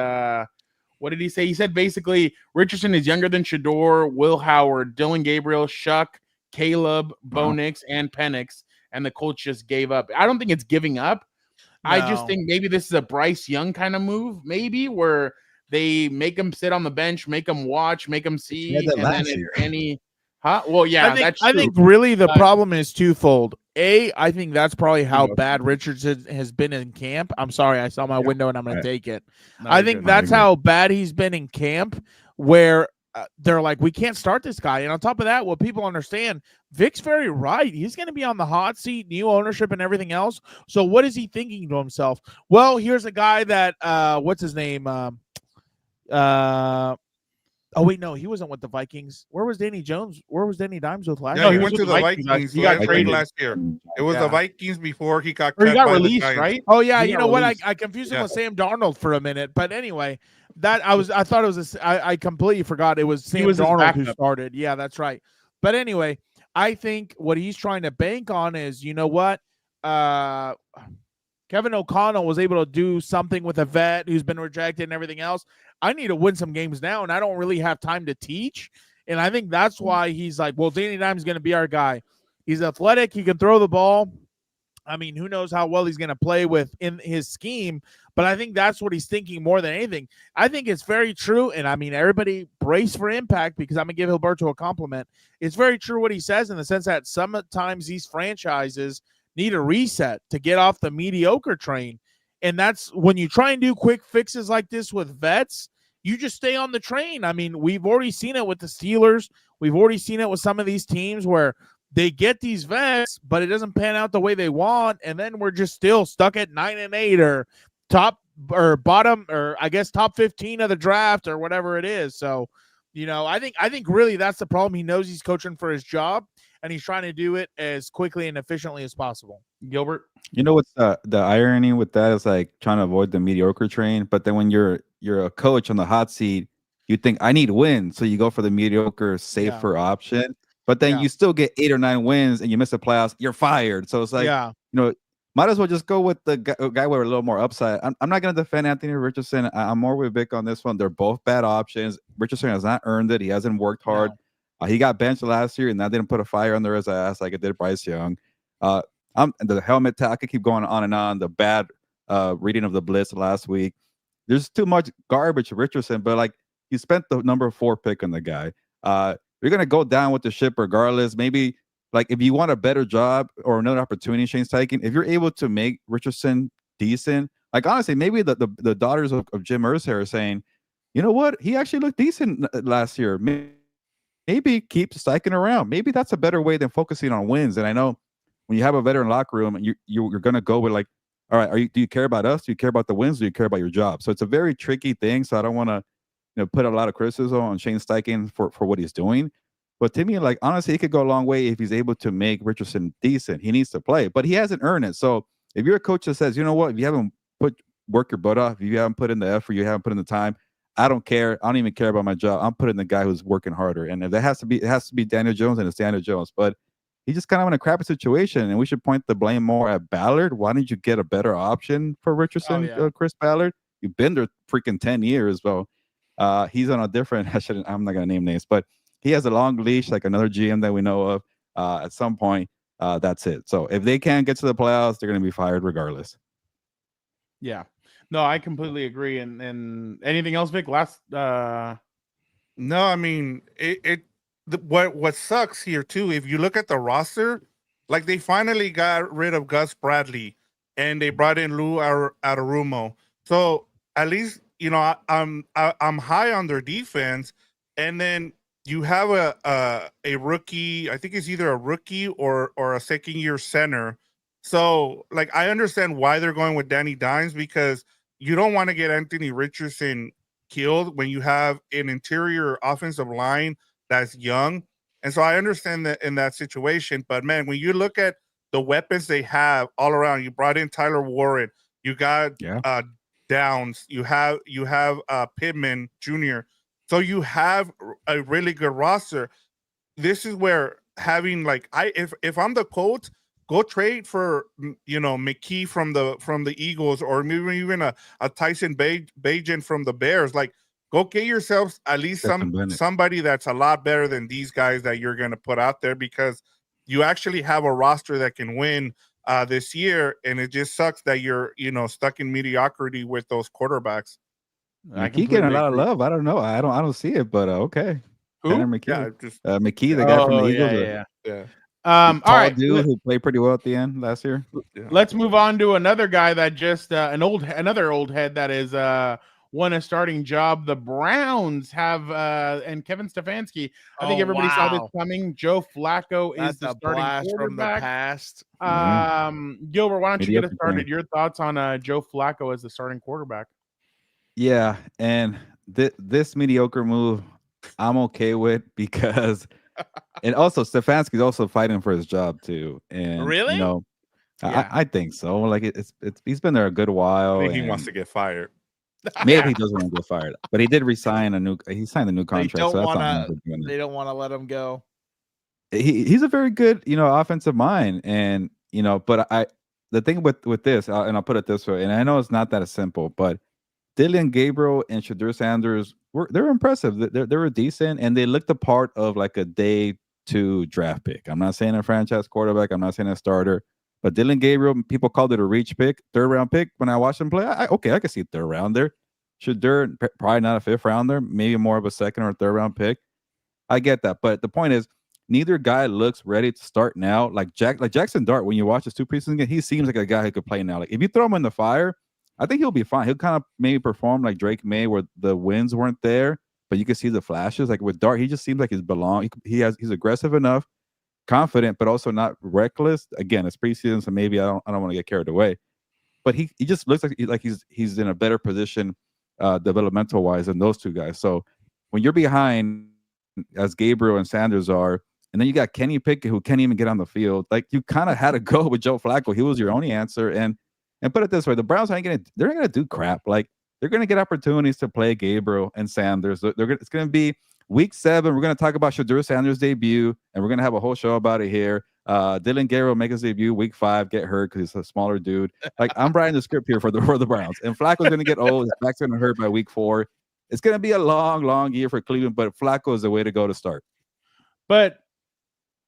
what did he say? He said basically Richardson is younger than Shador, Will Howard, Dylan Gabriel, Shuck, Caleb, Bo Nix, and Penix. And the Colts just gave up. I don't think it's giving up. No. I just think maybe this is a Bryce Young kind of move, maybe where they make him sit on the bench, make him watch, make him see. And then Well, yeah, I think really the problem is twofold. I think that's probably how bad Richardson has been in camp. I'm sorry, I saw my window and I'm going to take it. No, I think that's how bad he's been in camp, where they're like, we can't start this guy. And on top of that, what people understand, Vic's very right. He's going to be on the hot seat, new ownership and everything else. So what is he thinking to himself? Well, here's a guy that, what's his name? Oh, wait, no, he wasn't with the Vikings. Where was Danny Jones? Where was Danny Dimes with last year? Yeah, he went to the Vikings. He got traded last year. It was the Vikings before he got cut. He got released, right? Oh, yeah. You know what? I confused him with Sam Darnold for a minute. But anyway, I completely forgot it was Sam Darnold who started. Yeah, that's right. But anyway, I think what he's trying to bank on is, you know what? Kevin O'Connell was able to do something with a vet who's been rejected and everything else. I need to win some games now, and I don't really have time to teach. And I think that's why he's like, well, Danny Dimes is going to be our guy. He's athletic. He can throw the ball. I mean, who knows how well he's going to play in his scheme, but I think that's what he's thinking more than anything. I think it's very true, and I mean, everybody brace for impact because I'm going to give Gilberto a compliment. It's very true what he says in the sense that sometimes these franchises need a reset to get off the mediocre train. And that's when you try and do quick fixes like this with vets, you just stay on the train. I mean, we've already seen it with the Steelers. We've already seen it with some of these teams where they get these vets, but it doesn't pan out the way they want. And then we're just still stuck at 9-8 or top or bottom, or I guess top 15 of the draft or whatever it is. So, I think really that's the problem. He knows he's coaching for his job, and he's trying to do it as quickly and efficiently as possible. Gilbert? You know what's the irony with that is like trying to avoid the mediocre train, but then when you're a coach on the hot seat, you think I need wins, so you go for the mediocre, safer option. But then you still get 8 or 9 wins, and you miss the playoffs, you're fired. So it's like, might as well just go with the guy with a little more upside. I'm not going to defend Anthony Richardson. I'm more with Vic on this one. They're both bad options. Richardson has not earned it. He hasn't worked hard. No. He got benched last year, and that didn't put a fire under his ass like it did Bryce Young. The helmet tag, I could keep going on and on. The bad reading of the blitz last week. There's too much garbage with Richardson, but like you spent the number 4 pick on the guy. You're going to go down with the ship regardless. Maybe like if you want a better job or another opportunity, Shane Steichen, if you're able to make Richardson decent, like honestly, maybe the daughters of Jim Irsay are saying, you know what, he actually looked decent last year. Maybe keep Steichen around. Maybe that's a better way than focusing on wins. And I know when you have a veteran locker room, and you're going to go with like, all right, do you care about us? Do you care about the wins? Do you care about your job? So it's a very tricky thing. So I don't want to, put a lot of criticism on Shane Steichen for what he's doing. But to me, like honestly, he could go a long way if he's able to make Richardson decent. He needs to play, but he hasn't earned it. So if you're a coach that says, you know what, if you haven't work your butt off, if you haven't put in the effort, you haven't put in the time, I don't care. I don't even care about my job. I'm putting the guy who's working harder. And if it has to be Daniel Jones, and it's Daniel Jones. But he's just kind of in a crappy situation, and we should point the blame more at Ballard. Why didn't you get a better option for Richardson, Chris Ballard? You've been there freaking 10 years, though. He's on a different. I'm not gonna name names, but he has a long leash, like another GM that we know of. At some point, that's it. So if they can't get to the playoffs, they're gonna be fired regardless. Yeah. No, I completely agree. And anything else, Vic? Last No, I mean what sucks here too, if you look at the roster, like they finally got rid of Gus Bradley and they brought in Lou Adarumo. So at least, I'm high on their defense. And then you have a rookie, I think it's either a rookie or a second year center. So like I understand why they're going with Danny Dimes, because you don't want to get Anthony Richardson killed when you have an interior offensive line that's young. And so I understand that in that situation. But man, when you look at the weapons they have all around, you brought in Tyler Warren, you got Downs, you have Pittman Jr. So you have a really good roster. This is where having if I'm the Colts, go trade for McKee from the Eagles, or maybe even a Tyson Bagent from the Bears. Like, go get yourselves at least somebody that's a lot better than these guys that you're going to put out there, because you actually have a roster that can win this year, and it just sucks that you're stuck in mediocrity with those quarterbacks. McKee getting a lot of love. I don't know. I don't see it, but okay. Who? McKee. Yeah, just McKee, the guy from the Eagles. Yeah. All right, dude who played pretty well at the end last year. Yeah. Let's move on to another guy that just another old head that is won a starting job. The Browns have and Kevin Stefanski. I think everybody saw this coming. Joe Flacco is the starting quarterback from the past. Gilbert, why don't you get us started? Your thoughts on Joe Flacco as the starting quarterback? Yeah, and this mediocre move, I'm okay with, because. And also, Stefanski's also fighting for his job too. And really, I think so. Like it's he's been there a good while. I think he wants to get fired. Maybe he doesn't want to get fired, but he did resign he signed a new contract. They don't want to let him go. He's a very good offensive mind, and but the thing with this, and I'll put it this way, and I know it's not that simple, but Dylan Gabriel and Shadur Sanders they're impressive. They were decent, and they looked the part of like a day 2 draft pick. I'm not saying a franchise quarterback. I'm not saying a starter. But Dylan Gabriel, people called it a reach pick, 3rd round pick. When I watched him play, I can see 3rd rounder. Shadur, probably not a 5th rounder, maybe more of a 2nd or 3rd round pick. I get that, but the point is, neither guy looks ready to start now. Like Jaxson Dart, when you watch his 2 preseason games, he seems like a guy who could play now. Like if you throw him in the fire, I think he'll be fine. He'll kind of maybe perform like Drake May, where the wins weren't there, but you can see the flashes. Like with Dart, he just seems like he's he's aggressive enough, confident, but also not reckless. Again, it's preseason, so maybe I don't want to get carried away. But he just looks like he's in a better position developmental wise than those 2 guys. So when you're behind, as Gabriel and Sanders are, and then you got Kenny Pickett, who can't even get on the field, like you kind of had to go with Joe Flacco. He was your only answer. And put it this way, the Browns they're not gonna do crap. Like they're gonna get opportunities to play Gabriel and Sanders. It's gonna be week 7. We're gonna talk about Shadur Sanders' debut, and we're gonna have a whole show about it here. Dylan Gabriel make his debut week 5, get hurt because he's a smaller dude. Like I'm writing the script here for the Browns, and Flacco's gonna get old. His back's gonna hurt by week 4. It's gonna be a long year for Cleveland, but Flacco is the way to go to start. But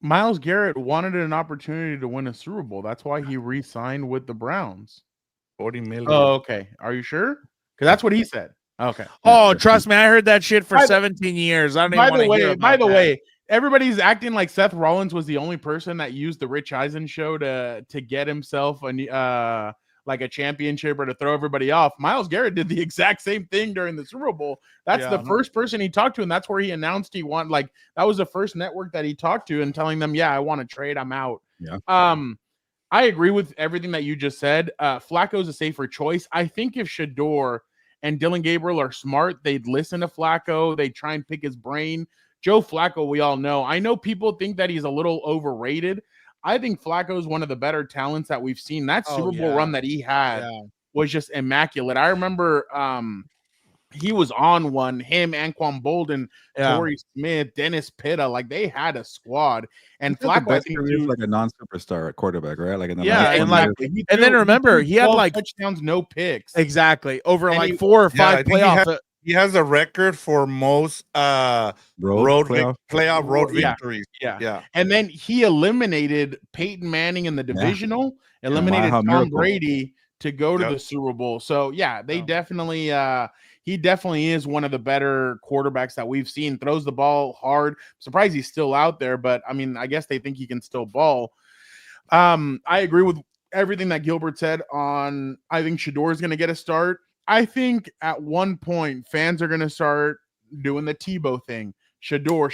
Myles Garrett wanted an opportunity to win a Super Bowl. That's why he re-signed with the Browns. $40 million. Oh, okay. Are you sure? Because that's what he said. Okay. Oh, trust me, I heard that shit for 17 years. I don't even want to hear about By the way, everybody's acting like Seth Rollins was the only person that used the Rich Eisen show to get himself like a championship or to throw everybody off. Myles Garrett did the exact same thing during the Super Bowl. That's the first person he talked to, and that's where he announced he won. Like that was the first network that he talked to and telling them, "Yeah, I want to trade. I'm out." Yeah. I agree with everything that you just said. Flacco's a safer choice. I think if Shador and Dylan Gabriel are smart, they'd listen to Flacco. They'd try and pick his brain. Joe Flacco, we all know. I know people think that he's a little overrated. I think Flacco is one of the better talents that we've seen. That Super Bowl run that he had was just immaculate. I remember he was on one, him, Anquan Bolden, Torrey Smith, Dennis Pitta, like they had a squad. And Flacco, I think, he was like a non-superstar at quarterback, right? Like in the and then remember, he had like touchdowns, no picks. Exactly. Over and like 4 or 5 playoffs. He has a record for most playoff victories. Yeah. And then he eliminated Peyton Manning in the divisional, eliminated Tom Brady to go to the Super Bowl. So they definitely he definitely is one of the better quarterbacks that we've seen. Throws the ball hard. I'm surprised he's still out there, but I mean, I guess they think he can still ball. I agree with everything that Gilbert said on, I think Shador is going to get a start. I think at one point fans are going to start doing the Tebow thing. Shador.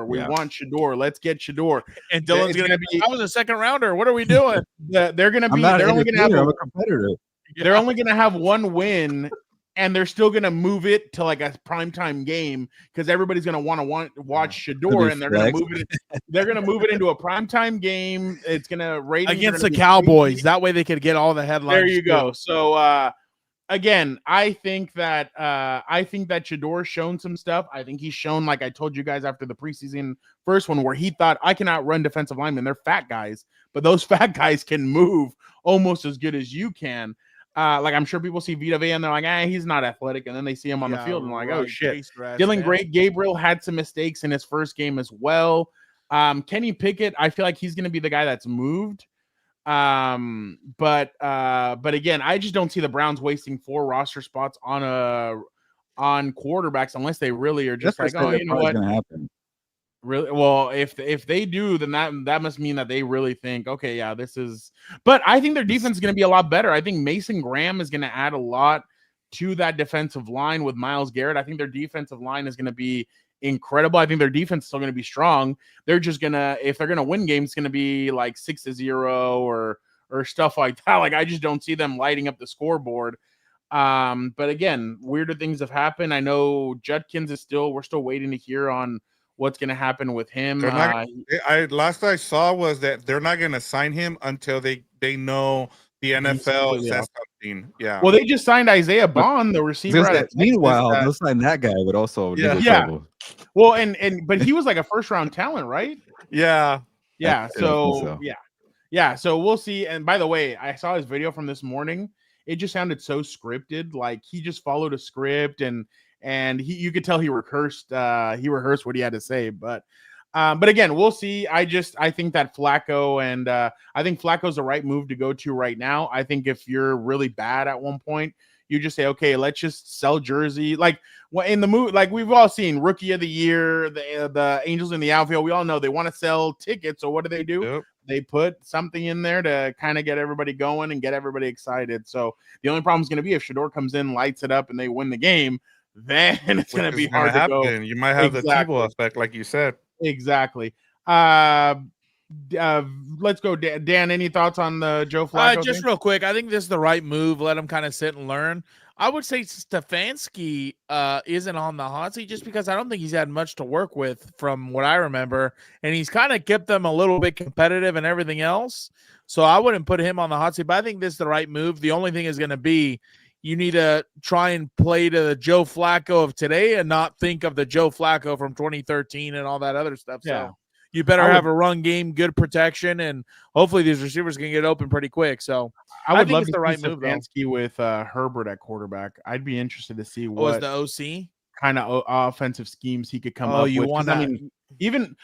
We want Shador. Let's get Shador. And Dylan's going to be, I was a second rounder. What are we doing? They're going to be, they're only going to have a competitor. They're only going to have one win, and they're still going to move it to like a primetime game because everybody's going to want to watch Shador, and they're going to move it. They're going to move it into a primetime game. It's going to rate against the Cowboys. That way they could get all the headlines. There you go. So, again, I think that Shador's shown some stuff. I think he's shown, like I told you guys after the preseason first one, where he thought I can outrun defensive linemen. They're fat guys, but those fat guys can move almost as good as you can. Like I'm sure people see Vita Vea and they're like, he's not athletic, and then they see him on the field and like, oh shit. Dylan Gabriel had some mistakes in his first game as well. Kenny Pickett, I feel like he's going to be the guy that's moved. But again, I just don't see the Browns wasting 4 roster spots on quarterbacks unless they really are just like, oh, you know what? Gonna happen. Really? Well, if they do, then that must mean that they really think, okay, yeah, this is. But I think their defense is going to be a lot better. I think Mason Graham is going to add a lot to that defensive line with Myles Garrett. I think their defensive line is going to be incredible. I think their defense is still going to be strong. They're just gonna, if they're gonna win games, it's going to be like 6-0 or stuff like that. Like I just don't see them lighting up the scoreboard. But again, weirder things have happened. I know Judkins is we're still waiting to hear on what's going to happen with him. Last I saw was that they're not going to sign him until they know the NFL says something. Yeah. Well, they just signed Isaiah Bond, the receiver. Meanwhile, they'll sign that guy would also trouble. Well, but he was like a first-round talent, right? Yeah. Yeah. So we'll see. And by the way, I saw his video from this morning. It just sounded so scripted. Like he just followed a script and you could tell he rehearsed what he had to say. But again, we'll see. I think that Flacco I think Flacco's the right move to go to right now. I think if you're really bad at one point, you just say, okay, let's just sell jersey. Like in the movie, like we've all seen Rookie of the Year, the Angels in the outfield. We all know they want to sell tickets. So what do? Yep. They put something in there to kind of get everybody going and get everybody excited. So the only problem is going to be if Shador comes in, lights it up, and they win the game, then it's going to be hard to go. You might have the Tebow effect, like you said. Exactly. Let's go, Dan. Any thoughts on the Joe Flacco just thing? real quick, I think this is the right move. Let him kind of sit and learn. I would say Stefanski isn't on the hot seat just because I don't think he's had much to work with from what I remember, and he's kind of kept them a little bit competitive and everything else. So I wouldn't put him on the hot seat, but I think this is the right move. The only thing is going to be you need to try and play to the Joe Flacco of today and not think of the Joe Flacco from 2013 and all that other stuff. Yeah. So you better have a run game, good protection, and hopefully these receivers can get open pretty quick. So I would love it's to the right see move Stefanski with Herbert at quarterback. I'd be interested to see what the OC kind of offensive schemes he could come up you with. want I that? mean, even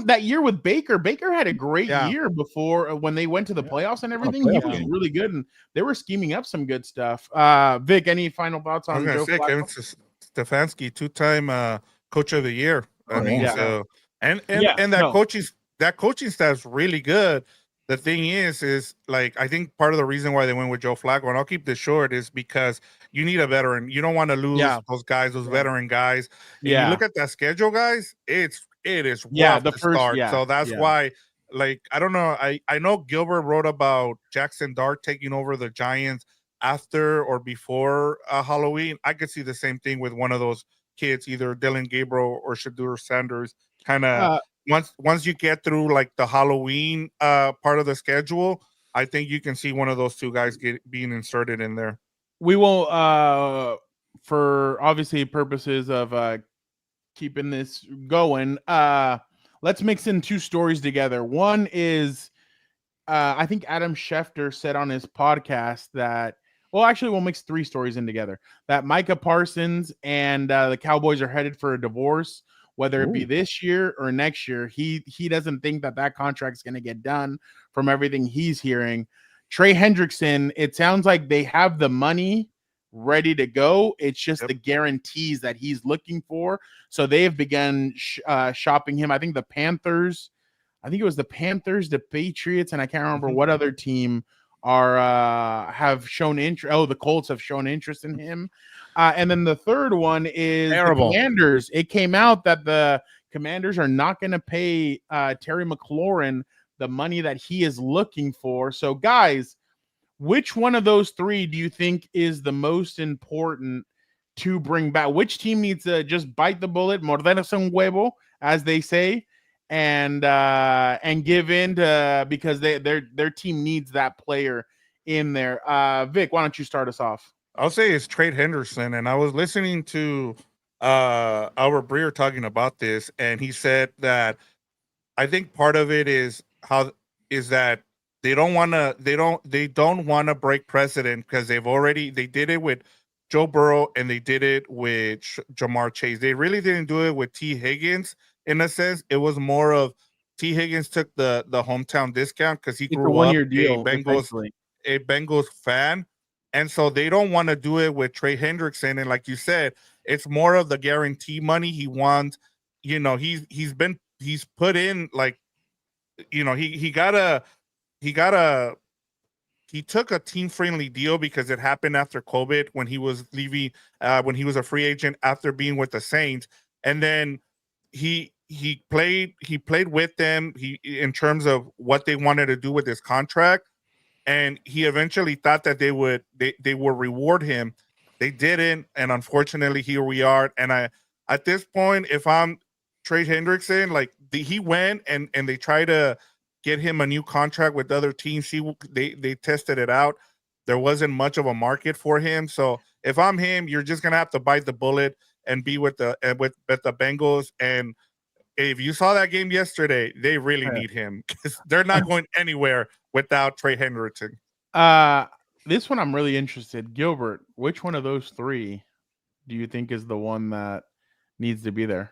that year with Baker had a great year before when they went to the playoffs and everything. He was really good, and they were scheming up some good stuff. Vic, any final thoughts on Joe Flacco? Kevin Stefanski, 2-time coach of the year. And Yeah, that no. coaching staff's really good. The thing is like I think part of the reason why they went with Joe Flacco, and I'll keep this short, is because you need a veteran. You don't want to lose Yeah. those guys, those Yeah. veteran guys. And you Yeah. look at that schedule, guys. It is Yeah, rough the to first- start. yeah, So that's yeah. why, like, I don't know. I know Gilbert wrote about Jaxson Dart taking over the Giants after or before Halloween. I could see the same thing with one of those kids, either Dylan Gabriel or Shadur Sanders. Kind of once you get through like the Halloween part of the schedule, I think you can see one of those two guys being inserted in there. We won't for obviously purposes of keeping this going, let's mix in two stories together. One is I think Adam Schefter said on his podcast that, well, actually, we'll mix three stories in together. That Micah Parsons and the Cowboys are headed for a divorce, whether it be this year or next year. He doesn't think that contract's going to get done from everything he's hearing. Trey Hendrickson, it sounds like they have the money ready to go. It's just the guarantees that he's looking for. So they have begun shopping him. I think the Panthers. I think it was the Panthers, the Patriots, and I can't remember what other team have shown interest. Oh, the Colts have shown interest in him. And then the third one is the Commanders. It came out that the Commanders are not going to pay Terry McLaurin the money that he is looking for. So, guys, which one of those three do you think is the most important to bring back? Which team needs to just bite the bullet, morderse un huevo, as they say, and give in to, because their team needs that player in there. Vic, why don't you start us off? I'll say it's Trey Henderson, and I was listening to Albert Breer talking about this, and he said that I think part of it is that they don't want to break precedent, because they did it with Joe Burrow and they did it with Jamar Chase. They really didn't do it with T. Higgins. In a sense, it was more of T. Higgins took the hometown discount because he grew up a Bengals fan. And so they don't want to do it with Trey Hendrickson. And like you said, it's more of the guarantee money he wants. You know, he's put in, like, you know, he took a team-friendly deal because it happened after COVID when he was leaving, when he was a free agent after being with the Saints. And then he played with them in terms of what they wanted to do with his contract. And he eventually thought that they would reward him. They didn't, and unfortunately, here we are. And at this point, if I'm Trey Hendrickson, like, he went and they try to get him a new contract with other teams. They tested it out. There wasn't much of a market for him. So if I'm him, you're just gonna have to bite the bullet and be with the Bengals. And if you saw that game yesterday, they really need him, because they're not going anywhere without Trey Hendrickson. This one I'm really interested. Gilbert, which one of those three do you think is the one that needs to be there?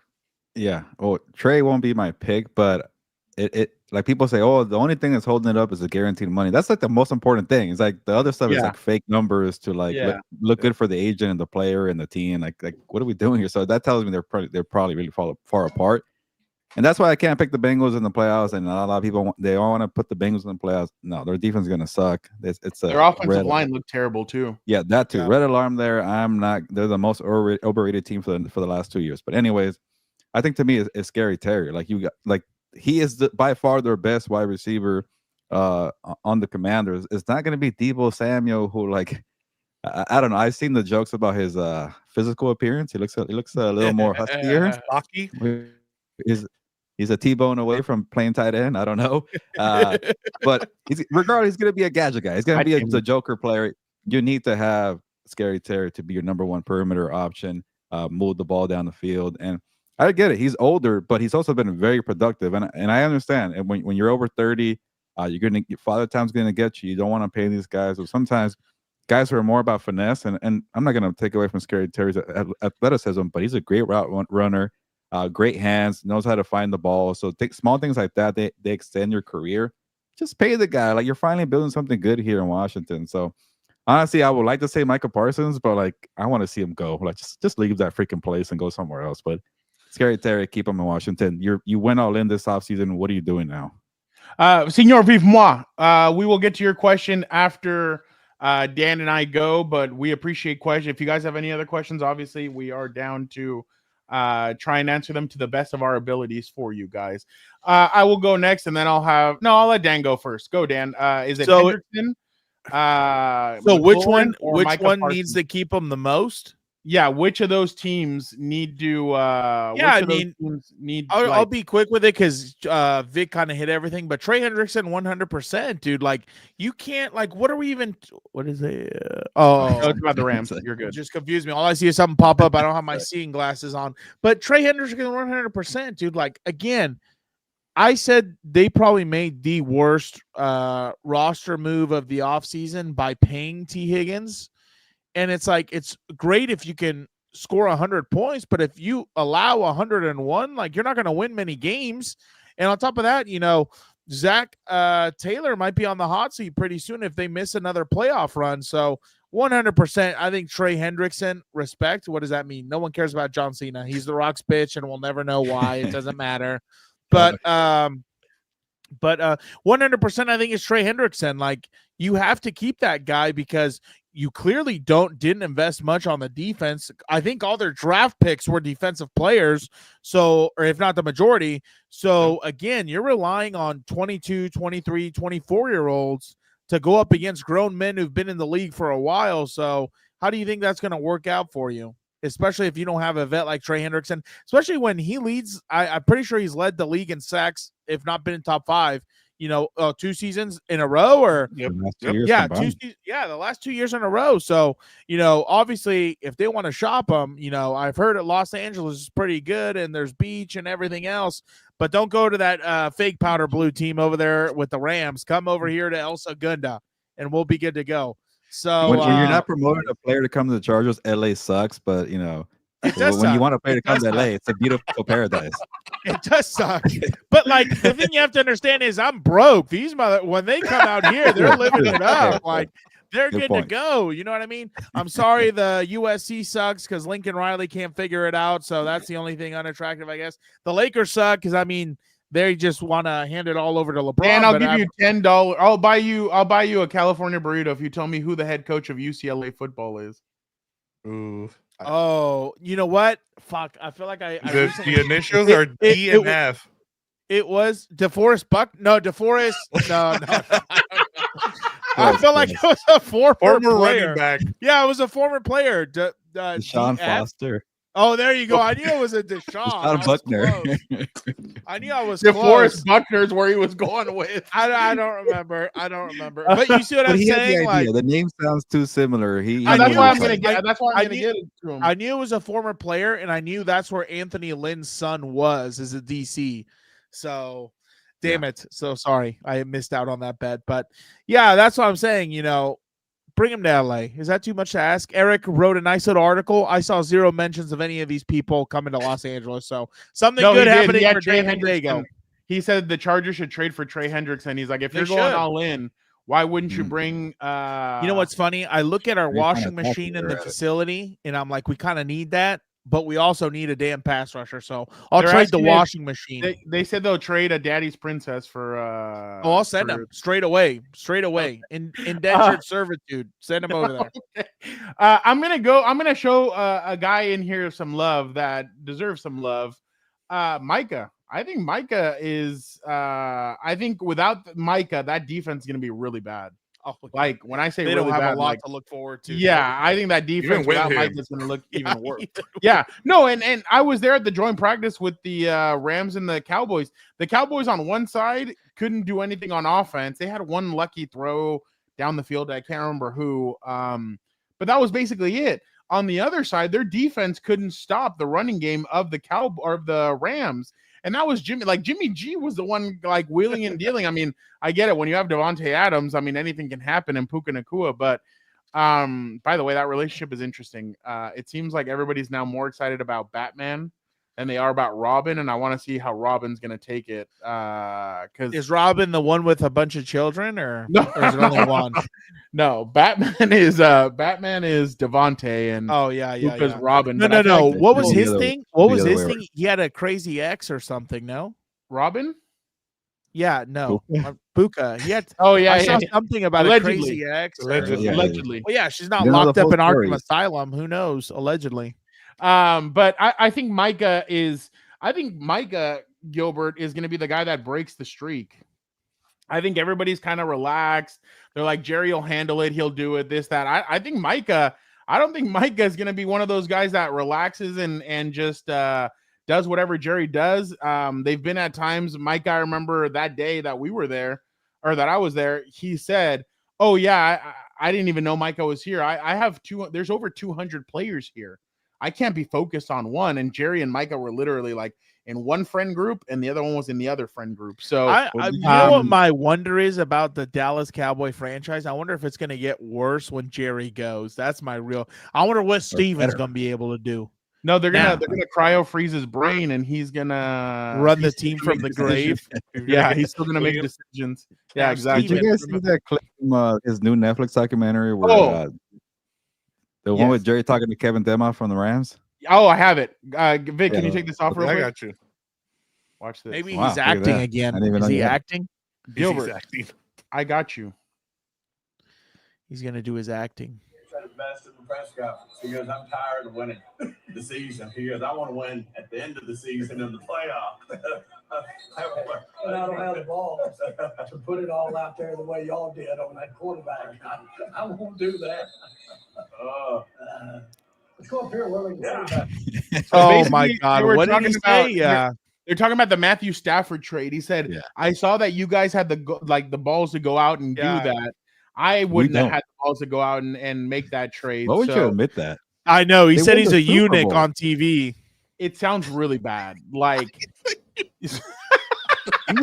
Yeah. Oh, Trey won't be my pick, but it like people say, oh, the only thing that's holding it up is the guaranteed money. That's like the most important thing. It's like the other stuff is like fake numbers to like look good for the agent and the player and the team. Like what are we doing here? So that tells me they're probably really far apart. And that's why I can't pick the Bengals in the playoffs. And a lot of people they all want to put the Bengals in the playoffs. No, their defense is going to suck. Their offensive line looked terrible too. Yeah, that too. Yeah. Red alarm there. They're the most overrated team for the last 2 years. But anyways, I think to me it's Scary Terry. Like he is by far their best wide receiver on the Commanders. It's not going to be Deebo Samuel, who like I don't know. I've seen the jokes about his physical appearance. He looks a little more huskier. Stocky. He's a T-bone away from playing tight end. I don't know. But regardless, he's going to be a gadget guy. He's going to be the Joker player. You need to have Scary Terry to be your number one perimeter option, move the ball down the field. And I get it. He's older, but he's also been very productive. And I understand. And when you're over 30, Father Time's going to get you. You don't want to pay these guys. So sometimes guys who are more about finesse, and I'm not going to take away from Scary Terry's athleticism, but he's a great route runner. Great hands, knows how to find the ball. So small things like that, they extend your career. Just pay the guy. Like, you're finally building something good here in Washington. So honestly, I would like to say Micah Parsons, but like I want to see him go. Like just leave that freaking place and go somewhere else. But Scary Terry, keep him in Washington. You went all in this offseason. What are you doing now? Senor Vive Moi. We will get to your question after Dan and I go, but we appreciate questions. If you guys have any other questions, obviously we are down to try and answer them to the best of our abilities for you guys. I will go next, and then I'll let Dan go first. Go, Dan. Is it Hendrickson? So which one Micah needs to keep him the most? Yeah, which of those teams need to? I'll be quick with it because Vic kind of hit everything. But Trey Hendrickson, 100%, dude. Like you can't. Like, what are we even? What is it? No, it's about the Rams. You're good. Just confused me. All I see is something pop up. I don't have my seeing glasses on. But Trey Hendrickson, 100%, dude. Like again, I said they probably made the worst roster move of the offseason by paying T. Higgins. And it's like, it's great if you can score 100 points, but if you allow 101, like you're not going to win many games. And on top of that, Zach Taylor might be on the hot seat pretty soon if they miss another playoff run. So 100%, I think Trey Hendrickson, respect. What does that mean? No one cares about John Cena. He's the Rock's bitch, and we'll never know why. It doesn't matter. But 100%, I think it's Trey Hendrickson. Like you have to keep that guy because you clearly didn't invest much on the defense. I think all their draft picks were defensive players. So, or if not the majority. So again, you're relying on 22, 23, 24-year-olds to go up against grown men who've been in the league for a while. So how do you think that's going to work out for you? Especially if you don't have a vet like Trey Hendrickson, especially when he leads. I'm pretty sure he's led the league in sacks, if not been in top 5, 2 seasons in a row or the last 2 years in a row. So, obviously if they want to shop him, I've heard that Los Angeles is pretty good and there's beach and everything else, but don't go to that fake powder blue team over there with the Rams. Come over here to El Segundo and we'll be good to go. So when you're not promoting a player to come to the Chargers, LA sucks, but when you want a player to come to LA, it's a beautiful paradise. It does suck. But like the thing you have to understand is I'm broke. These when they come out here, they're living it up. Like they're good to go. You know what I mean? I'm sorry the USC sucks because Lincoln Riley can't figure it out. So that's the only thing unattractive, I guess. The Lakers suck because they just want to hand it all over to LeBron. And I'll give you $10. I'll buy you a California burrito if you tell me who the head coach of UCLA football is. Ooh. Oh, you know what? Fuck. I feel like the initials are D and F. It was DeForest Buck. No, DeForest. No. I feel like it was a former running back. Yeah, it was a former player. Deshaun Foster. Oh, there you go. I knew it was a Deshaun. Buckner. I knew I was DeForest Buckner is where he was going with. I don't remember. But you see what I'm saying? The name sounds too similar. That's why I'm gonna get it to him. I knew it was a former player, and I knew that's where Anthony Lynn's son is a DC. So, damn it. So sorry, I missed out on that bet. But yeah, that's what I'm saying. Bring him to LA. Is that too much to ask? Eric wrote a nice little article. I saw 0 mentions of any of these people coming to Los Angeles. So something good happening for Trey Hendrickson. He said the Chargers should trade for Trey Hendrickson. He's like, if you're going all in, why wouldn't you bring you know what's funny? I look at our washing machine in the facility and I'm like, we kind of need that. But we also need a damn pass rusher, so I'll trade the washing machine. They said they'll trade a Daddy's Princess for. I'll send him straight away. Indentured servitude. Send him over there. Okay. I'm gonna show a guy in here some love that deserves some love. Micah. I think Micah is. I think without Micah, that defense is gonna be really bad. Oh, like when I say they really don't have bad, a lot to look forward to. Yeah, I think that defense without Mike is going to look even worse. Yeah, no, and I was there at the joint practice with the Rams and the Cowboys. The Cowboys on one side couldn't do anything on offense. They had one lucky throw down the field. I can't remember who, but that was basically it. On the other side, their defense couldn't stop the running game of the Rams. And that was Jimmy. Like Jimmy G was the one like wheeling and dealing. I mean, I get it. When you have Devontae Adams, I mean, anything can happen in Puka Nacua. But by the way, that relationship is interesting. It seems like everybody's now more excited about Batman than they are about Robin, and I want to see how Robin's gonna take it. Because Is Robin the one with a bunch of children, or no, or is it only one? No, Batman is Devontae, and Oh yeah, Luca's yeah. Robin. No, but I no, feel no. like What was Be the his other- thing? What be was the other his way thing? He had a crazy ex or something. No. Robin? Yeah, no. Buka. He had. Oh yeah, I yeah, saw yeah. something about Allegedly. a crazy ex. or- Allegedly. Yeah. Allegedly. Well, yeah, she's not You know the locked up full in Arkham story. Asylum. Who knows? Allegedly. But I think Micah Gilbert is going to be the guy that breaks the streak. I think everybody's kind of relaxed. They're like, Jerry will handle it. He'll do it, this, that. I don't think Micah is going to be one of those guys that relaxes and just does whatever Jerry does. They've been at times, Micah, I remember that day that we were there, or that I was there, he said, oh yeah, I didn't even know Micah was here. I have there's over 200 players here. I can't be focused on one. And Jerry and Micah were literally like in one friend group, and the other one was in the other friend group. So you know what my wonder is about the Dallas Cowboy franchise? I wonder if it's going to get worse when Jerry goes. That's my real. I wonder what Steven's going to be able to do. No, they're gonna cryo freeze his brain, and he's gonna run the team from the grave. Yeah, he's still gonna make decisions. Yeah, exactly. Did you guys see that clip from his new Netflix documentary where the one with Jerry talking to Kevin Dema from the Rams? Oh, I have it. Vic, can you take this off real quick? I got you. Watch this. Maybe Wow, he's look at acting that. again. I didn't even Is know he you had it. acting? Gilbert, Exactly. I got you. He's going to do his acting. Said it best in the press conference. He goes, I'm tired of winning the season. He goes, I want to win at the end of the season in the playoff. And I don't have the balls to put it all out there the way y'all did on that quarterback. I won't do that. Let's go up here where we can see that. Oh my basically, God! they were What did he talking say? about- Yeah. They're talking about the Matthew Stafford trade. He said, I saw that you guys had the balls to go out and do that. I wouldn't have don't. had the balls to go out and make that trade. Why would you So admit that? I know. He They said won he's the a Super eunuch Bowl. on TV. it sounds really bad. Like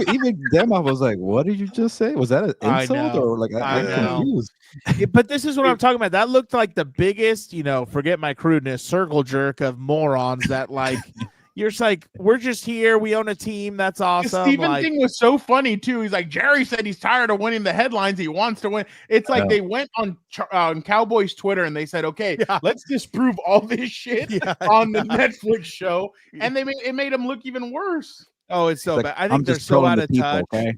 Even Dema was like, "What did you just say? Was that an I insult know. or like I I'm know. confused?" But this is what I'm talking about. That looked like the biggest, forget my crudeness, circle jerk of morons that like you're just like, we're just here. We own a team. That's the awesome. Steven Like, thing was so funny too. He's like, Jerry said he's tired of winning the headlines. He wants to win. It's like they went on Cowboys Twitter and they said, okay, let's disprove all this shit on the Netflix show. And it made him look even worse. oh, it's so It's bad. like, I I'm think they're just so trolling out the of people, touch. okay?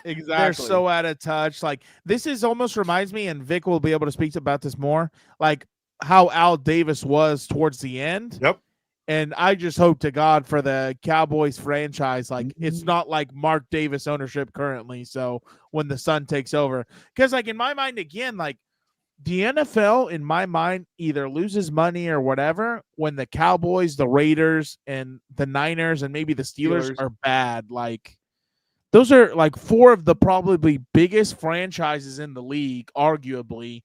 Exactly. They're so out of touch. Like, this is almost reminds me, and Vic will be able to speak about this more, like how Al Davis was towards the end. Yep. And I just hope to God for the Cowboys franchise, like it's not like Mark Davis ownership currently. So when the son takes over, because like in my mind, again, like the NFL in my mind either loses money or whatever when the Cowboys, the Raiders, and the Niners, and maybe the Steelers are bad. Like those are like four of the probably biggest franchises in the league, arguably.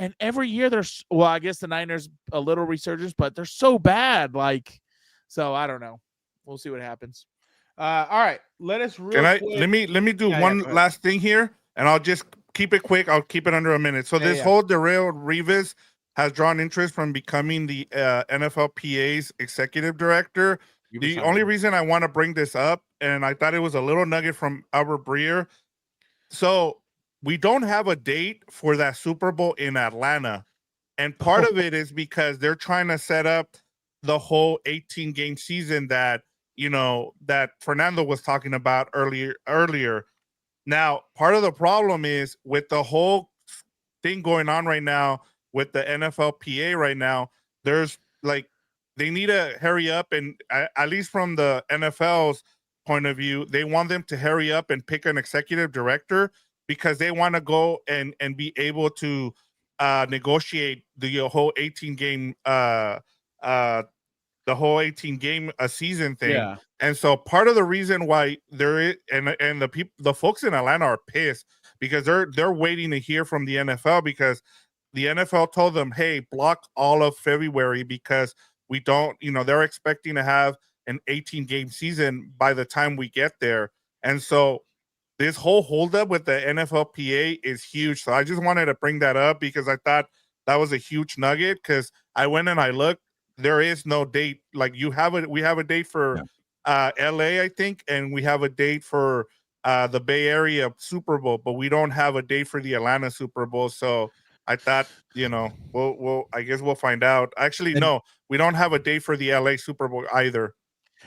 And every year there's, well, I guess the Niners a little resurgence, but they're so bad. Like, so I don't know. We'll see what happens. All right, let us. Let me do one last thing here, and I'll just keep it quick. I'll keep it under a minute. So this whole Darrelle Revis has drawn interest from becoming the NFLPA's executive director. The only reason I want to bring this up, and I thought it was a little nugget from Albert Breer. So we don't have a date for that Super Bowl in Atlanta. And part of it is because they're trying to set up the whole 18-game season that, that Fernando was talking about earlier. Now, part of the problem is with the whole thing going on right now with the NFLPA right now, there's like, they need to hurry up, and at least from the NFL's point of view, they want them to hurry up and pick an executive director because they want to go and be able to negotiate the whole 18-game season thing. Yeah. And so part of the reason why there is and the folks in Atlanta are pissed because they're waiting to hear from the NFL because the NFL told them, hey, block all of February because we don't, they're expecting to have an 18-game season by the time we get there. And so this whole holdup with the NFLPA is huge. So I just wanted to bring that up because I thought that was a huge nugget because I went and I looked. there is no date. Like we have a date for LA, I think, and we have a date for the Bay Area Super Bowl, but we don't have a date for the Atlanta Super Bowl. So I thought, we'll I guess we'll find out. Actually, no, we don't have a date for the LA Super Bowl either.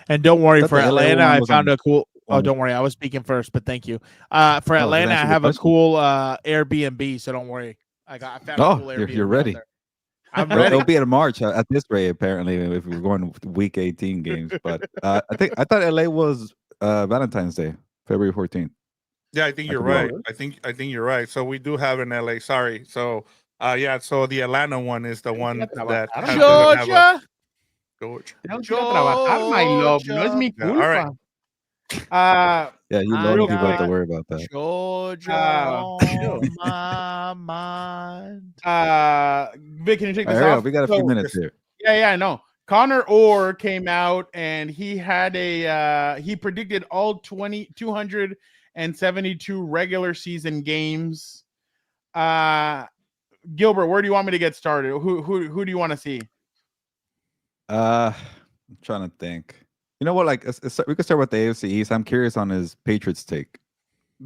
And don't worry, Thought for the LA Atlanta, one I was found on- a cool. Oh, on- don't worry, I was speaking first, but thank you. For Atlanta, I answer the have a question. cool Airbnb, so don't worry. I found a cool Airbnb. You're ready. down there. I'm It'll ready. be in March at this rate, apparently, if we're going with week 18 games. But I thought LA was Valentine's Day, February 14th. Yeah, I think you're could be right. wrong. I think you're right. So we do have an LA. Sorry. So so the Atlanta one is the one that has to have Georgia. George. Tengo que ir a trabajar, my love. No es mi Yeah, all right. culpa. Yeah, you I love people have to got- worry about that. Georgia on my mind. Vic, can you take All this right, off? we got a few So- minutes here. Yeah, I know. Connor Orr came out and he had he predicted all 272 regular season games. Gilbert, where do you want me to get started? Who do you want to see? I'm trying to think. You know what? Like, we could start with the AFC East. I'm curious on his Patriots take.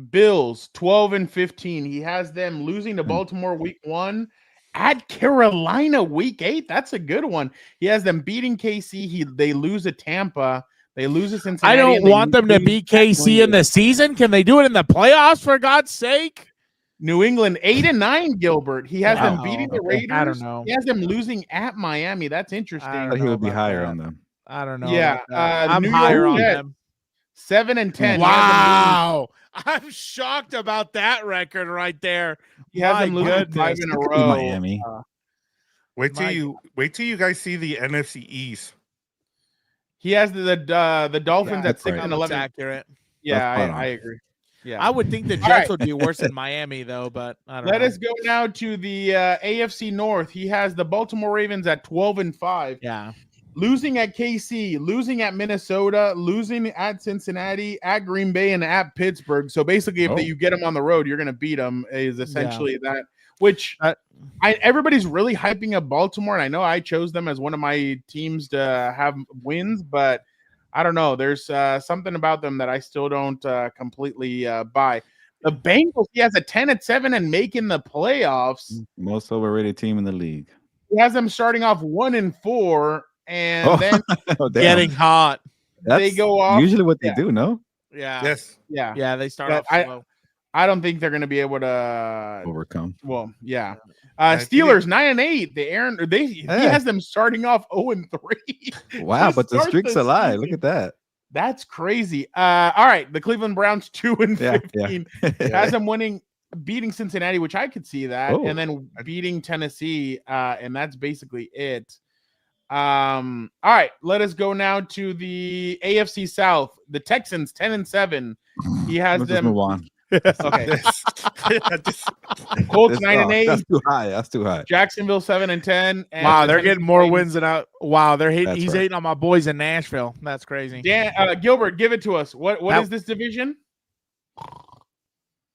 Bills 12-15. He has them losing to Baltimore week 1, at Carolina week 8. That's a good one. He has them beating KC. They lose to Tampa. They lose to Cincinnati. I don't and they want them to lose beat at New KC in England. the season. Can they do it in the playoffs, for God's sake? New England 8-9. Gilbert. He has them Wow. beating the Okay. Raiders. I don't know. He has them losing at Miami. That's interesting. I don't thought he know would be about higher that. on them. I don't know. Yeah, about that. I'm New higher York on Jets, them. 7-10. Wow. I'm shocked about that record right there. He has My them losing 5 goodness. in a Could be row. Miami. Wait till My- you guys see the NFC East. He has the Dolphins at that's 6 right. and That's 11. accurate. Yeah, That's spot on. I agree. Yeah. I would think the All Jets right. would be worse than Miami, though, but I don't know. Let us go now to the AFC North. He has the Baltimore Ravens at 12-5, Yeah. losing at KC, losing at Minnesota, losing at Cincinnati, at Green Bay, and at Pittsburgh. So basically, if Oh. you get them on the road, you're going to beat them. Is essentially that. Which everybody's really hyping up Baltimore, and I know I chose them as one of my teams to have wins, but I don't know. There's something about them that I still don't completely buy. The Bengals, he has a 10-7 and making the playoffs. Most overrated team in the league. He has them starting off 1-4, and Oh, then oh, damn. Getting hot. they That's go off. usually what they Yeah. do, no? Yeah. Yes. Yeah, Yeah, they start But off slow. I don't think they're going to be able to. Overcome. Well, yeah. I think Steelers 9-8. He Yeah. has them starting off 0-3. Wow, to but the start streak's the alive. season. Look at that. That's crazy. All right, the Cleveland Browns 2-15 has them beating Cincinnati, which I could see that, Oh. and then beating Tennessee, and that's basically it. All right, let us go now to the AFC South. The Texans 10-7. He has Let's just them. move on. Okay, Just- Colts That's 9-8. That's too high. That's too high. Jacksonville 7-10. and Wow, the they're Tennessee getting more Titans. wins than out. Wow, they're hating. That's He's right. hating on my boys in Nashville. That's crazy. Dan, Gilbert, give it to us. What That- is this division?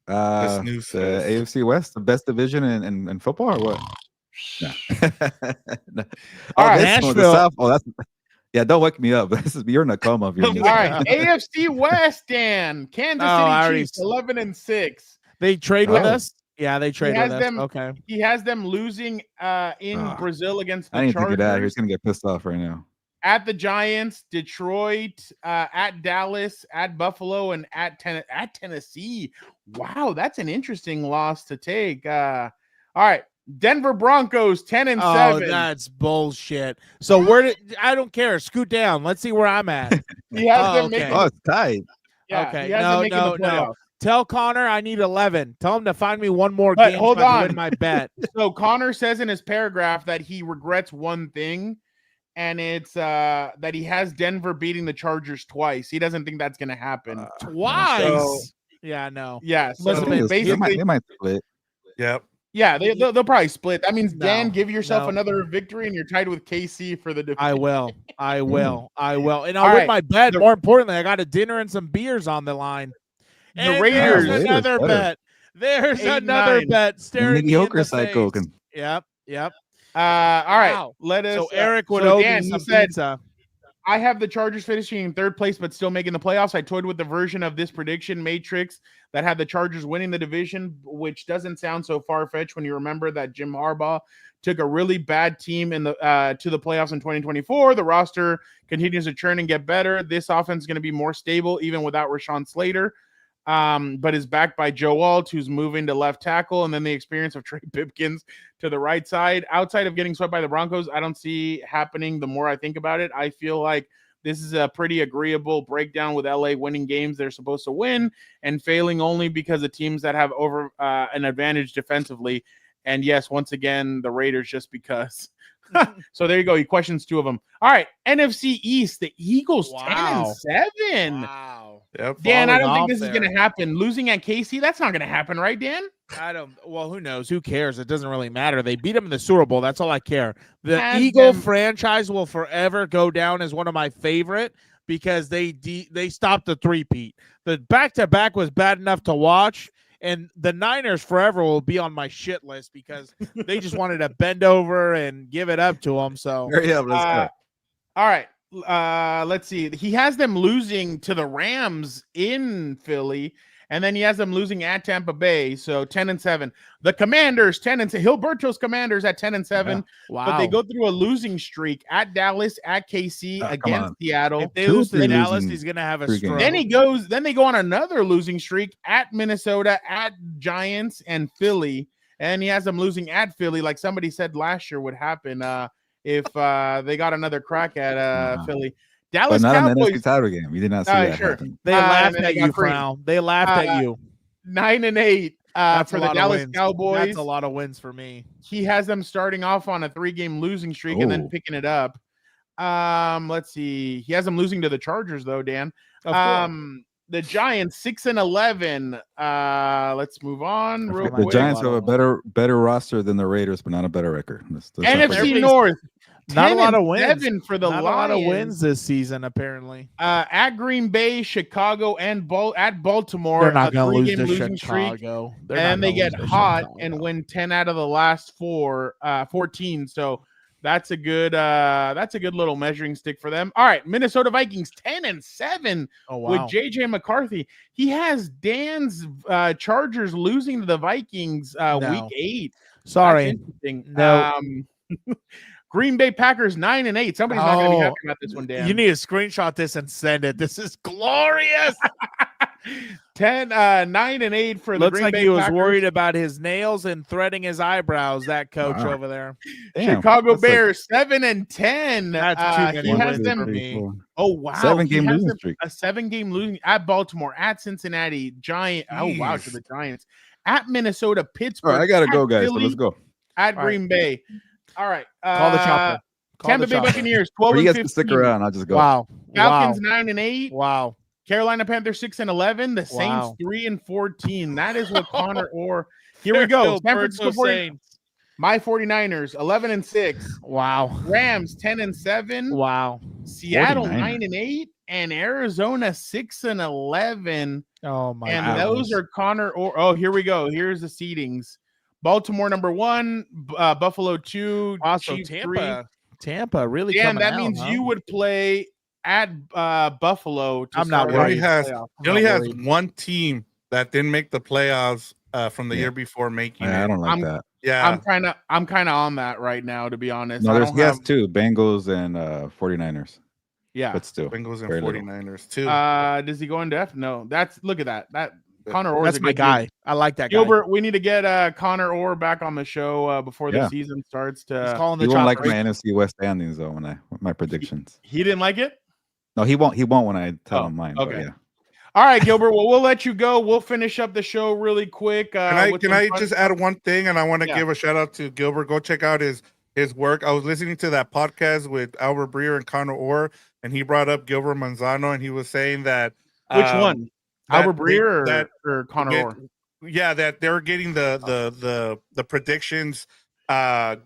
This news The says- AFC West, the best division in football, or what? No. No. All right, this one, the Nashville. South. Oh, that's don't wake me up. You're in a coma. If you're in All this right, one. AFC West, Dan. Kansas Oh, I City already Chiefs 11-6. They trade with Oh. us. Yeah, they trade has with us. them- Okay. He has them losing in Brazil against the I need to Chargers. get out of here. He's gonna get pissed off right now. At the Giants, Detroit, at Dallas, at Buffalo, and at Tennessee. Wow, that's an interesting loss to take. All right, Denver Broncos 10-7. Oh, that's bullshit. So where did I don't care. Scoot down. Let's see where I'm at. He has Oh, them okay. making. Oh, it's tied. Yeah, Okay, he has them making the playoffs. Tell Connor I need 11. Tell him to find me one more But game. hold so I can on. win my bet. So Connor says in his paragraph that he regrets one thing, and it's that he has Denver beating the Chargers twice. He doesn't think that's going to happen. Twice. So- Yeah, no. Yeah, so Listen, They basically, might split. Yep. yeah, they'll probably split. That means No, Dan, give yourself no. another victory, and you're tied with KC for the division. I will. I will. I will. And All I'll win right. my bet. The- More importantly, I got a dinner and some beers on the line. The And Raiders- there's another Raiders better. bet. There's 8-9. another bet. The Staring me in mediocre the cycle face. can. Yep. All right. Wow. Let us. So Eric would so owe Dan, me you some said, pizza. I have the Chargers finishing in third place, but still making the playoffs. I toyed with the version of this prediction matrix that had the Chargers winning the division, which doesn't sound so far-fetched when you remember that Jim Harbaugh took a really bad team in the to the playoffs in 2024. The roster continues to churn and get better. This offense is going to be more stable, even without Rashawn Slater, but is backed by Joe Alt, who's moving to left tackle, and then the experience of Trey Pipkins to the right side. Outside of getting swept by the Broncos, I don't see happening the more I think about it. I feel like this is a pretty agreeable breakdown with LA winning games they're supposed to win and failing only because of teams that have over an advantage defensively. And yes, once again, the Raiders just because. So there you go. He questions two of them. All right. NFC East, the Eagles 10-7. Wow. Yep. Dan, I don't Falling think this off is going to happen. Losing at KC, that's not going to happen, right, Dan? Well, who knows? Who cares? It doesn't really matter. They beat them in the Super Bowl. That's all I care. The Has Eagle them- franchise will forever go down as one of my favorite because they stopped the three-peat. The back-to-back was bad enough to watch, and the Niners forever will be on my shit list because they just wanted to bend over and give it up to them. So Hurry up, let's go. All right. Let's see. He has them losing to the Rams in Philly, and then he has them losing at Tampa Bay. So 10-7. The Commanders 10-7. Gilberto's Commanders at 10-7. wow. But they go through a losing streak at Dallas, at KC, come against on. Seattle. If they Two, lose to three Dallas, losing he's gonna have a three games. stroke. Then they go on another losing streak at Minnesota, at Giants, and Philly. And he has them losing at Philly, like somebody said last year would happen if they got another crack at Philly. But Dallas not an Cowboys NFC title game. You did not see that sure. happen. They and laughed then at they got you, three. Frown. They laughed at you. 9-8 That's for a the lot Dallas of wins. Cowboys. That's a lot of wins for me. He has them starting off on a 3-game losing streak and then Oh. picking it up. Let's see. He has them losing to the Chargers though, Dan. Of course. The Giants 6-11. Let's move on real The quick. Giants have a better roster than the Raiders, but not a better record. Let's not NFC forget. North. Not a lot of wins. 10-7 for the Not Lions. a lot of wins this season, apparently. At Green Bay, Chicago, and at Baltimore. They're not a going to lose 3-game to losing streak. Chicago. And they get hot and win 10 out of the last 14. So that's a good little measuring stick for them. All right, Minnesota Vikings 10-7 Oh, wow. with JJ McCarthy. He has Dan's Chargers losing to the Vikings week 8. Sorry. That's interesting. No. Green Bay Packers 9-8. Somebody's not going to be happy about this one, Dan. You need to screenshot this and send it. This is glorious. 9-8 for the Looks Green like Bay he was Packers. worried about his nails and threading his eyebrows, that coach Wow. over there. Damn, Chicago that's like Bears 7-10. That's too many He has wins them. for me. Oh wow, 7-game He has losing them streak. a 7-game losing at Baltimore, at Cincinnati, Giant. Oh wow, to the Giants, at Minnesota, Pittsburgh. All right, I gotta at go, guys. So Philly, let's go. At All Green Bay. All right, Call the chopper. Call Tampa the Bay chopper. Buccaneers Or you guys can 12-15. stick around. I'll just go. Wow. Falcons 9-8. Wow. Carolina Panthers 6-11. The Saints Wow. 3-14. That is what Connor Orr. Here we go. San Francisco 49ers. My 49ers 11-6. Wow. Rams 10-7. Wow. Seattle 49ers. 9-8. And Arizona 6-11. Oh, my And goodness. those are Connor Orr. Oh, here we go. Here's the seedings. Baltimore number 1, Buffalo 2, Also, Chiefs 3. Tampa really Dan, coming that out, means huh? you would play at Buffalo. To I'm not start He only the has playoffs. he only has worried. one team that didn't make the playoffs from the Yeah. year before making I it. don't like I'm- that. Yeah, I'm kind of on that right now, to be honest. No, I there's don't he has have- two, Bengals and 49ers. Yeah. But still. Bengals and very little. 49ers too. Does he go in depth? No. Look at that. That Connor Orr. That's my guy. I like that guy. Gilbert, we need to get Connor Orr back on the show before the Yeah. season starts. He's To calling the He won't like chopper. my NFC West standings though when my predictions. he didn't like it. No, he won't when I tell Oh, him mine. okay. But yeah. All right, Gilbert. Well, we'll let you go. We'll finish up the show really quick. with Can some I fun just stuff. add one thing? And I want to Yeah. give a shout out to Gilbert. Go check out his work. I was listening to that podcast with Albert Breer and Connor Orr, and he brought up Gilbert Manzano, and he was saying that Which one? that Albert Breer that or Connor get- Orr? yeah, that they're getting the predictions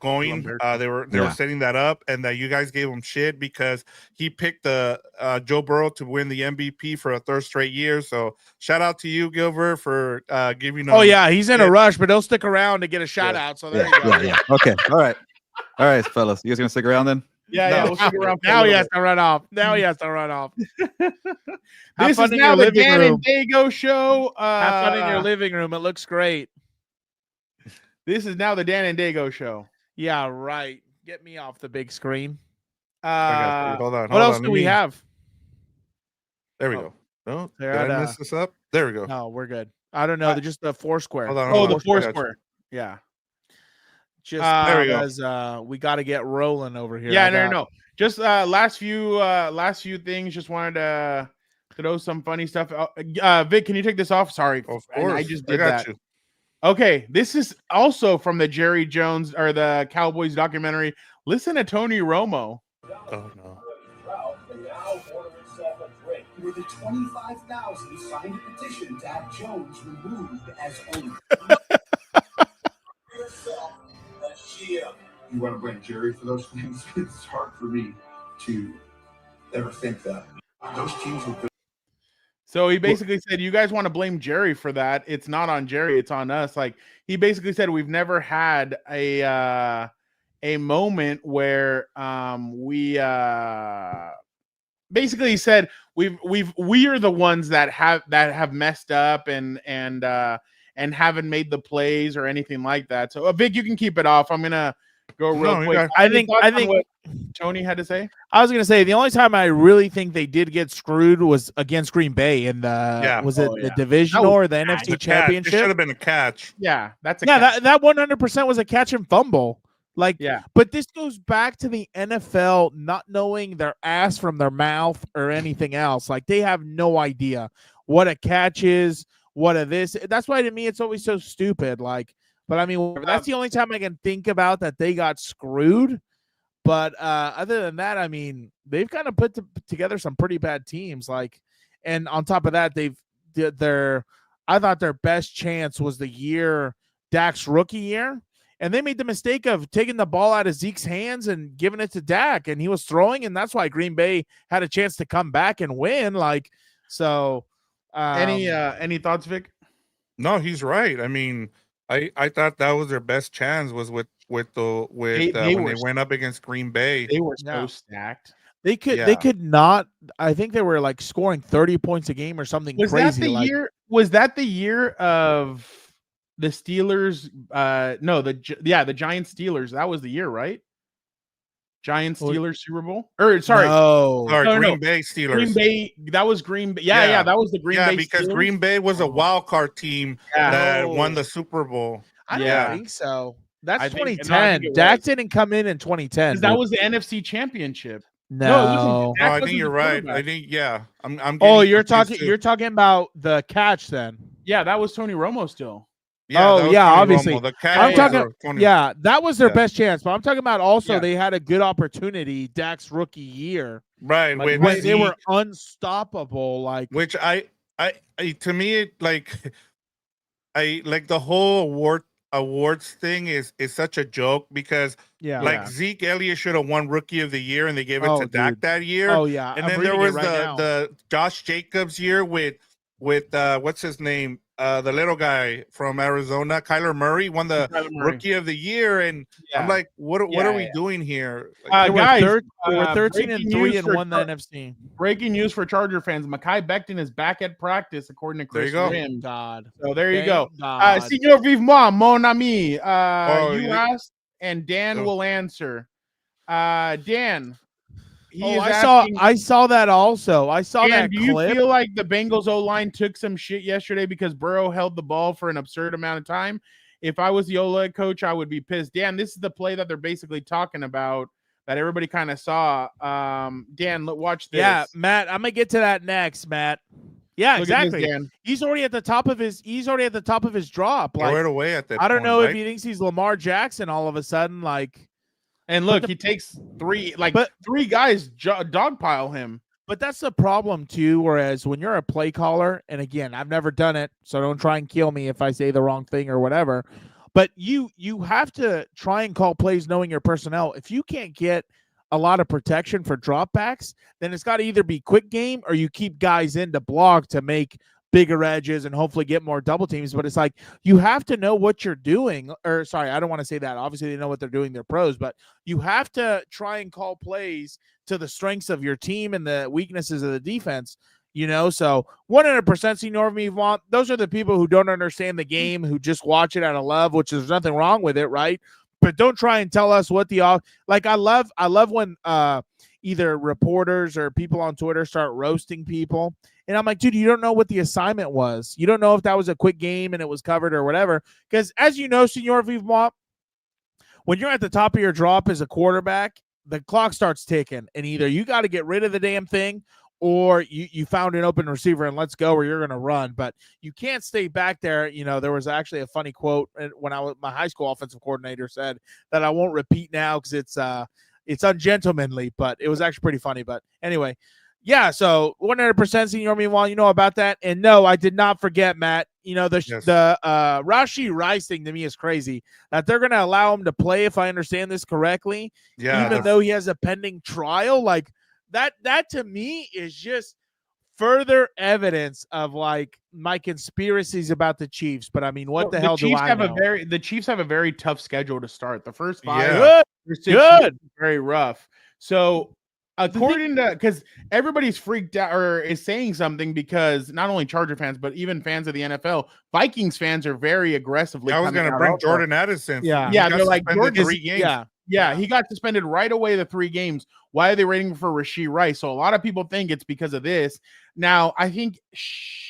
going. They were Yeah. setting that up, and that you guys gave him shit because he picked the Joe Burrow to win the MVP for a third straight year. So shout out to you, Gilbert, for giving. Oh, him- yeah. He's in Yeah. a rush, but he'll stick around to get a shout out. So there you go. Yeah. Okay. All right. All right, fellas, you guys gonna stick around then? Yeah, No. we'll stick around. Now he has to run off. Now he has to run off. This is in now your the living Dan room. and Dago show. Have fun in your living room. It looks great. This is now the Dan and Dago show. Yeah, right. Get me off the big screen. I got you. Hold on. What hold else on, do let we me- have? There we Oh. go. No, They're did at, I mess this up? There we go. No, we're good. I don't know. They're just the Foursquare. Hold on. Oh, hold the on. Foursquare. Yeah. Just There we go. because we got to get rolling over here. Yeah, I no. got- Just last few things. Just wanted to throw some funny stuff. Vic, can you take this off? Sorry, Of and course. I just did got that. you. Okay, this is also from the Jerry Jones or the Cowboys documentary. Listen to Tony Romo. Oh, no. More than 25,000 signed a petition to have Jones removed as owner. You want to blame Jerry for those things? It's hard for me to ever think that. Those teams were built. So he basically said, "You guys want to blame Jerry for that? It's not on Jerry, it's on us." Like he basically said, we've never had a moment where we basically he said we are the ones that have messed up and haven't made the plays or anything like that. So Vic, you can keep it off. I'm gonna go real No, you quick. got- I Any think thoughts on what think Tony had to say. I was gonna say the only time I really think they did get screwed was against Green Bay in the Yeah. was it Oh, the yeah. divisional That was or the NFC The catch. It should championship? have been a catch. Yeah, that's a Yeah, catch. that 100% was a catch and fumble. Like, Yeah. but this goes back to the NFL not knowing their ass from their mouth or anything else. Like they have no idea what a catch is, what a this. That's why to me it's always so stupid. Like, but I mean, whatever. That's the only time I can think about that they got screwed. But other than that, I mean, they've kind of put together some pretty bad teams. Like, and on top of that, I thought their best chance was the year Dak's rookie year. And they made the mistake of taking the ball out of Zeke's hands and giving it to Dak, and he was throwing, and that's why Green Bay had a chance to come back and win. Like, so Any thoughts, Vic? No, he's right. I mean, I thought that was their best chance was with They when they were- went up against Green Bay. They were so Yeah. stacked. they could Yeah. not. I think they were like scoring 30 points a game or something Was crazy. that the like, year? Was that the year of the Steelers? No, the Giants Steelers. That was the year, right? Giants Well, Steelers Super Bowl. Or sorry, No. Sorry, No, Green no. Bay Steelers. Green Bay. That was Green Bay. Yeah, Yeah. that was the Green yeah, Bay. because Steelers. Green Bay was a wild card team Yeah. that No. won the Super Bowl. I don't Yeah. think so. That's I think- no, I think 2010. it Dak was. didn't come in 2010. 'Cause that dude. was the NFC Championship. no. it wasn't. No, Dak I wasn't think you're the right. I quarterback. think I'm Oh, getting you're confused talking. too. You're talking about the catch then. Yeah, that was Tony Romo still. Yeah, Oh, that was yeah, Tony obviously. Romo. The catch I'm was talking- Tony- Yeah, that was their Yeah. best chance. But I'm talking about also Yeah. they had a good opportunity. Dak's rookie year right Like, with when they Zeke, were unstoppable. Like, which I to me it like I like the whole awards thing is such a joke because yeah. like Zeke Elliott should have won Rookie of the Year and they gave it Oh, to Dak dude. that year. Oh yeah. And I'm then there reading it was right now. the Josh Jacobs year with what's his name? The little guy from Arizona, Kyler Murray, won the Kyler Murray. Rookie of the Year, and Yeah. I'm like, what Yeah, are we yeah. doing here? Like, They were guys, they were 13 breaking and 3 news and for won the Char- NFC. Breaking news for Charger fans: Mekhi Becton is back at practice, according to There you Chris go. Rim. God. So there you Thank go. God. Senor vivement, mon ami. You yeah. asked, and Dan Oh. will answer. Dan, he Oh, is I asking, saw that also. I saw Dan, that do you clip. feel like the Bengals O-line took some shit yesterday because Burrow held the ball for an absurd amount of time? If I was the O-line coach, I would be pissed. Dan, this is the play that they're basically talking about that everybody kind of saw. Dan, watch this. Yeah, Matt, I'm gonna get to that next, Matt. Yeah, Look at this, exactly. Dan. He's already at the top of his drop. throw Like, it away at that. I don't point, know right? if he thinks he's Lamar Jackson all of a sudden. Like, And look, he takes three guys dogpile him. but that's the problem too. Whereas when you're a play caller, and again, I've never done it, so don't try and kill me if I say the wrong thing or whatever. But you have to try and call plays knowing your personnel. If you can't get a lot of protection for dropbacks, then it's got to either be quick game or you keep guys in to block to make bigger edges and hopefully get more double teams. But it's like you have to know what you're doing. Or sorry, I don't want to say that. Obviously, they know what they're doing. They're pros, but you have to try and call plays to the strengths of your team and the weaknesses of the defense. So 100% Senor Vivant, those are the people who don't understand the game, who just watch it out of love, which is nothing wrong with it, right? But don't try and tell us what like I love when either reporters or people on Twitter start roasting people. And I'm like, dude, you don't know what the assignment was. You don't know if that was a quick game and it was covered or whatever. Because as you know, Senor Vivant, when you're at the top of your drop as a quarterback, the clock starts ticking. And either you got to get rid of the damn thing or you found an open receiver and let's go, or you're going to run. But you can't stay back there. There was actually a funny quote when my high school offensive coordinator said that I won't repeat now because it's ungentlemanly, but it was actually pretty funny. But anyway, yeah, so 100% Senor Meanwhile, you know about that. And no, I did not forget, Matt. The Rashee Rice thing to me is crazy that they're going to allow him to play, if I understand this correctly, even though he has a pending trial. Like, that to me is just further evidence of like my conspiracies about the Chiefs. But I mean, what the hell do I know? The Chiefs have a very tough schedule to start. The first 5 good, very rough. So according to, because everybody's freaked out or is saying something, because not only Charger fans but even fans of the NFL, Vikings fans are very aggressively. I was going to bring Jordan Addison. They're like Jordan 3 games. Yeah, he got suspended right away the 3 games. Why are they waiting for Rashee Rice? So a lot of people think it's because of this. Now, I think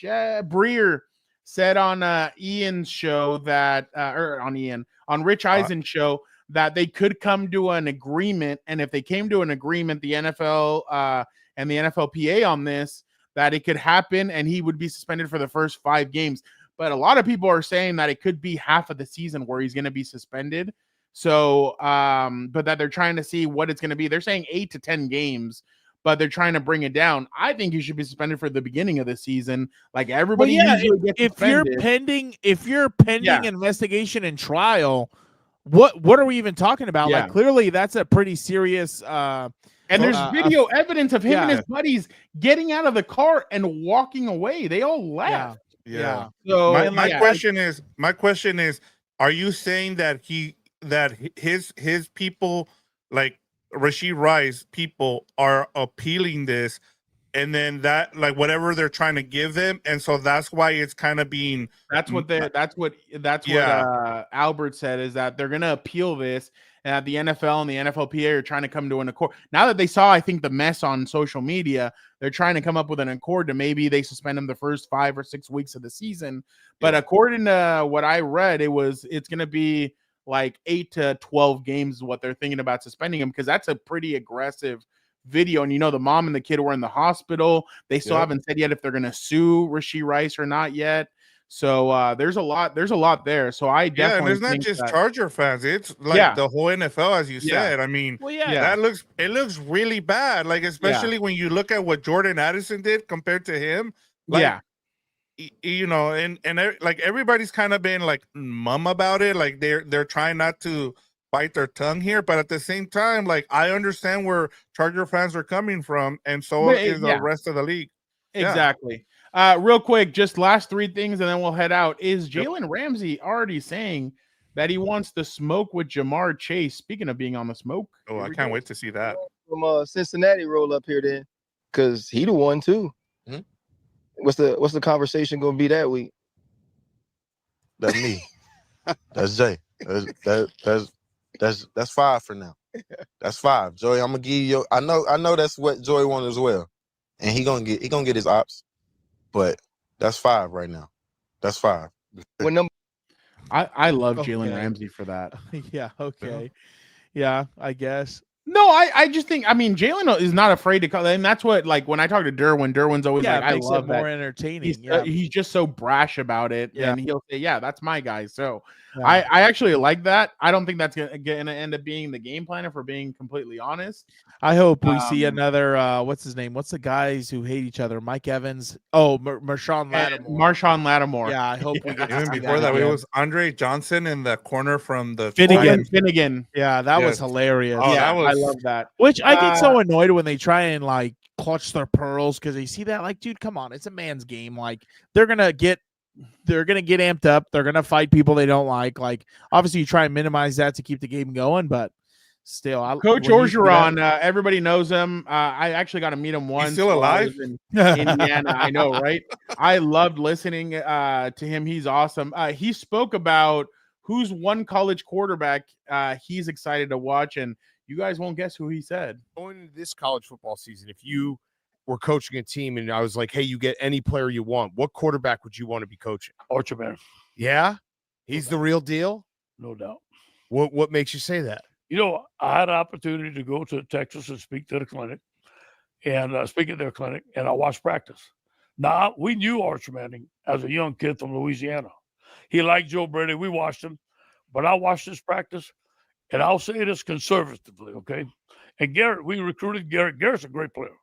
Breer said on Ian's show that, on Rich Eisen's show, that they could come to an agreement. And if they came to an agreement, the NFL and the NFLPA on this, that it could happen and he would be suspended for the first 5 games. But a lot of people are saying that it could be half of the season where he's going to be suspended. So, but that they're trying to see what it's going to be. They're saying 8 to 10 games, but they're trying to bring it down. I think he should be suspended for the beginning of the season. Like everybody usually gets suspended. If you're pending investigation and trial, what are we even talking about? Yeah. Like clearly that's a pretty serious, and there's video evidence of him and his buddies getting out of the car and walking away. They all left. Yeah. So my question is, are you saying that his people, like Rashee Rice people, are appealing this, and then that, like, whatever they're trying to give him, and so that's why it's kind of being what Albert said, is that they're gonna appeal this, and that the NFL and the NFLPA are trying to come to an accord. Now that they saw, I think, the mess on social media, they're trying to come up with an accord to maybe they suspend him the first 5 or 6 weeks of the season. But according to what I read, it's gonna be like 8 to 12 games is what they're thinking about suspending him, because that's a pretty aggressive video. And the mom and the kid were in the hospital. They still haven't said yet if they're going to sue Rashee Rice or not yet. So there's a lot there. So I definitely and there's not just Charger fans. It's like the whole NFL, as you said. I mean, it looks really bad. Like, especially when you look at what Jordan Addison did compared to him. Like, and like everybody's kind of been like mum about it. Like they're trying not to bite their tongue here, but at the same time, like, I understand where Charger fans are coming from, and so is the rest of the league. Exactly. Real quick, just last 3 things, and then we'll head out. Is Jalen Ramsey already saying that he wants to smoke with Jamar Chase? Speaking of being on the smoke, I can't wait to see that. From Cincinnati roll up here then, because he the one too. Mm-hmm. What's the conversation gonna be that week? That's me. That's Jay. That's 5 for now. That's 5. Joey, I'm gonna give you. I know that's what Joey wants as well, and he gonna get his ops, but that's 5 right now. That's 5. What number? I love Jalen Ramsey for that. Yeah. Okay. Yeah, I guess. No, I just think, I mean, Jalen is not afraid to call, and that's what, like, when I talk to Derwin's always like, I love it more entertaining. He's just so brash about it, and he'll say, that's my guy. So I actually like that. I don't think that's gonna end up being the game plan, if we're being completely honest. I hope we see another what's his name? What's the guys who hate each other? Mike Evans. Oh, Marshawn Lattimore. Yeah, I hope we get to even see before that. again. It was Andre Johnson in the corner from the Finnegan. Yeah, that was hilarious. Oh, that was love that. Which I get so annoyed when they try and like clutch their pearls because they see that like, dude, come on, it's a man's game. Like they're gonna get amped up. They're gonna fight people they don't like. Like obviously, you try and minimize that to keep the game going, but still, Coach Orgeron, everybody knows him. I actually got to meet him once. still alive? In Indiana, I know, right? I loved listening to him. He's awesome. He spoke about who's one college quarterback he's excited to watch, and you guys won't guess who he said. Going into this college football season, if you were coaching a team and I was like, hey, you get any player you want, what quarterback would you want to be coaching? Archer man, Yeah? He's the real deal? no doubt. What makes you say that? You know, I had an opportunity to go to Texas and speak to the clinic, and speak at their clinic, and I watched practice. Now, we knew Archer Manning as a young kid from Louisiana. He liked Joe Brady. We watched him, but I watched his practice, and I'll say this conservatively, okay? And Garrett, we recruited Garrett. Garrett's a great player.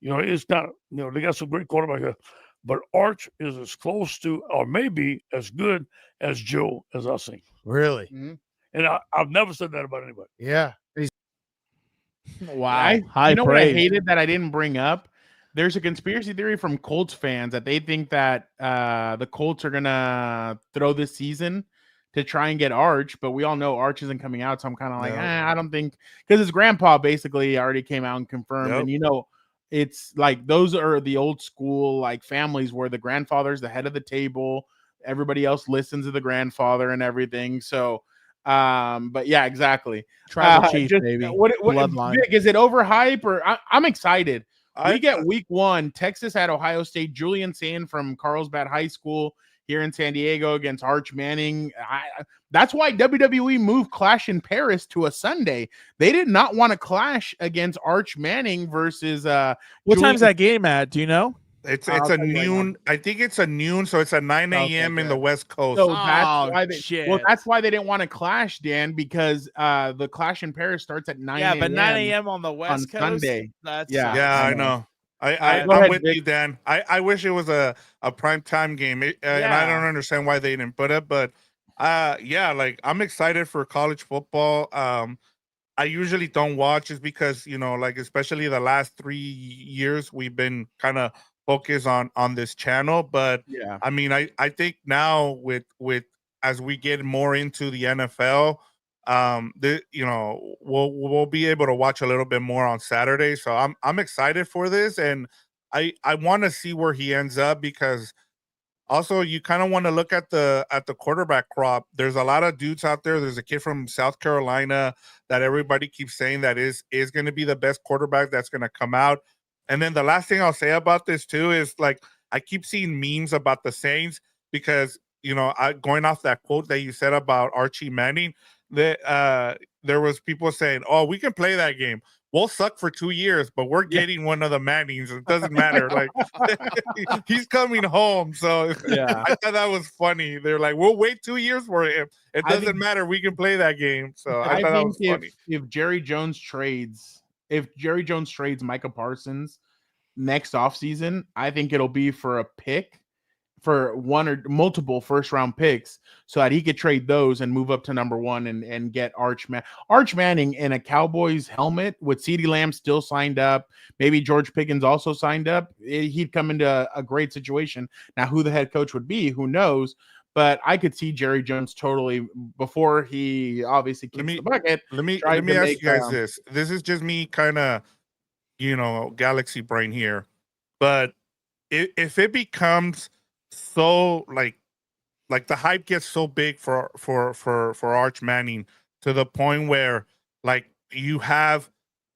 You know, it's not, you know, they got some great quarterback here, but Arch is as close to, or maybe as good as Joe as I seen. Really? Mm-hmm. And I've never said that about anybody. Yeah. Wow. You know what I hated that I didn't bring up? There's a conspiracy theory from Colts fans that they think that the Colts are gonna throw this season to try and get Arch, but we all know Arch isn't coming out, so I'm kind of like, I don't think, because his grandpa basically already came out and confirmed, and you know, it's like those are the old school like families where the grandfather's the head of the table, everybody else listens to the grandfather and everything. So, but yeah, exactly. Tribal chief, baby. What Bloodline. Vic, is it overhype or I'm excited? We get week 1, Texas at Ohio State, Julian Sand from Carlsbad High School here in San Diego against Arch Manning. That's why WWE moved Clash in Paris to a Sunday. They did not want to clash against Arch Manning versus what time's that game at? Do you know? It's a noon. I think it's a noon, so it's at 9 a.m. in the West Coast. So that's why that's why they didn't want to clash, Dan, because the Clash in Paris starts at 9 Yeah, a.m. but 9 a.m. on the West Coast. Sunday. That's I know. I'm with you, Dan. I wish it was a prime time game, and I don't understand why they didn't put it. But like I'm excited for college football. I usually don't watch just because, you know, like especially the last 3 years we've been kind of focused on this channel. But I mean, I think now with as we get more into the NFL, you know, we'll be able to watch a little bit more on Saturday. So I'm excited for this, and I want to see where he ends up, because also you kind of want to look at the quarterback crop. There's a lot of dudes out there. There's a kid from South Carolina that everybody keeps saying that is going to be the best quarterback that's going to come out. And then the last thing I'll say about this too is, like, I keep seeing memes about the Saints because, you know, going off that quote that you said about Archie Manning, that there was people saying, "Oh, we can play that game. We'll suck for 2 years, but we're getting one of the Mannings. It doesn't matter. Like, he's coming home." So I thought that was funny. They're like, "We'll wait 2 years for him. It doesn't matter. We can play that game." So I thought that was funny. If Jerry Jones trades Micah Parsons next offseason, I think it'll be for a pick, for one or multiple first round picks, so that he could trade those and move up to number 1 and get Arch Manning in a Cowboys helmet with CeeDee Lamb still signed up. Maybe George Pickens also signed up. He'd come into a great situation. Now, who the head coach would be, who knows? But I could see Jerry Jones totally, before he obviously kicks the bucket. Let me ask you guys this. This is just me kind of, you know, galaxy brain here. But if it becomes so like the hype gets so big for Arch Manning to the point where, like, you have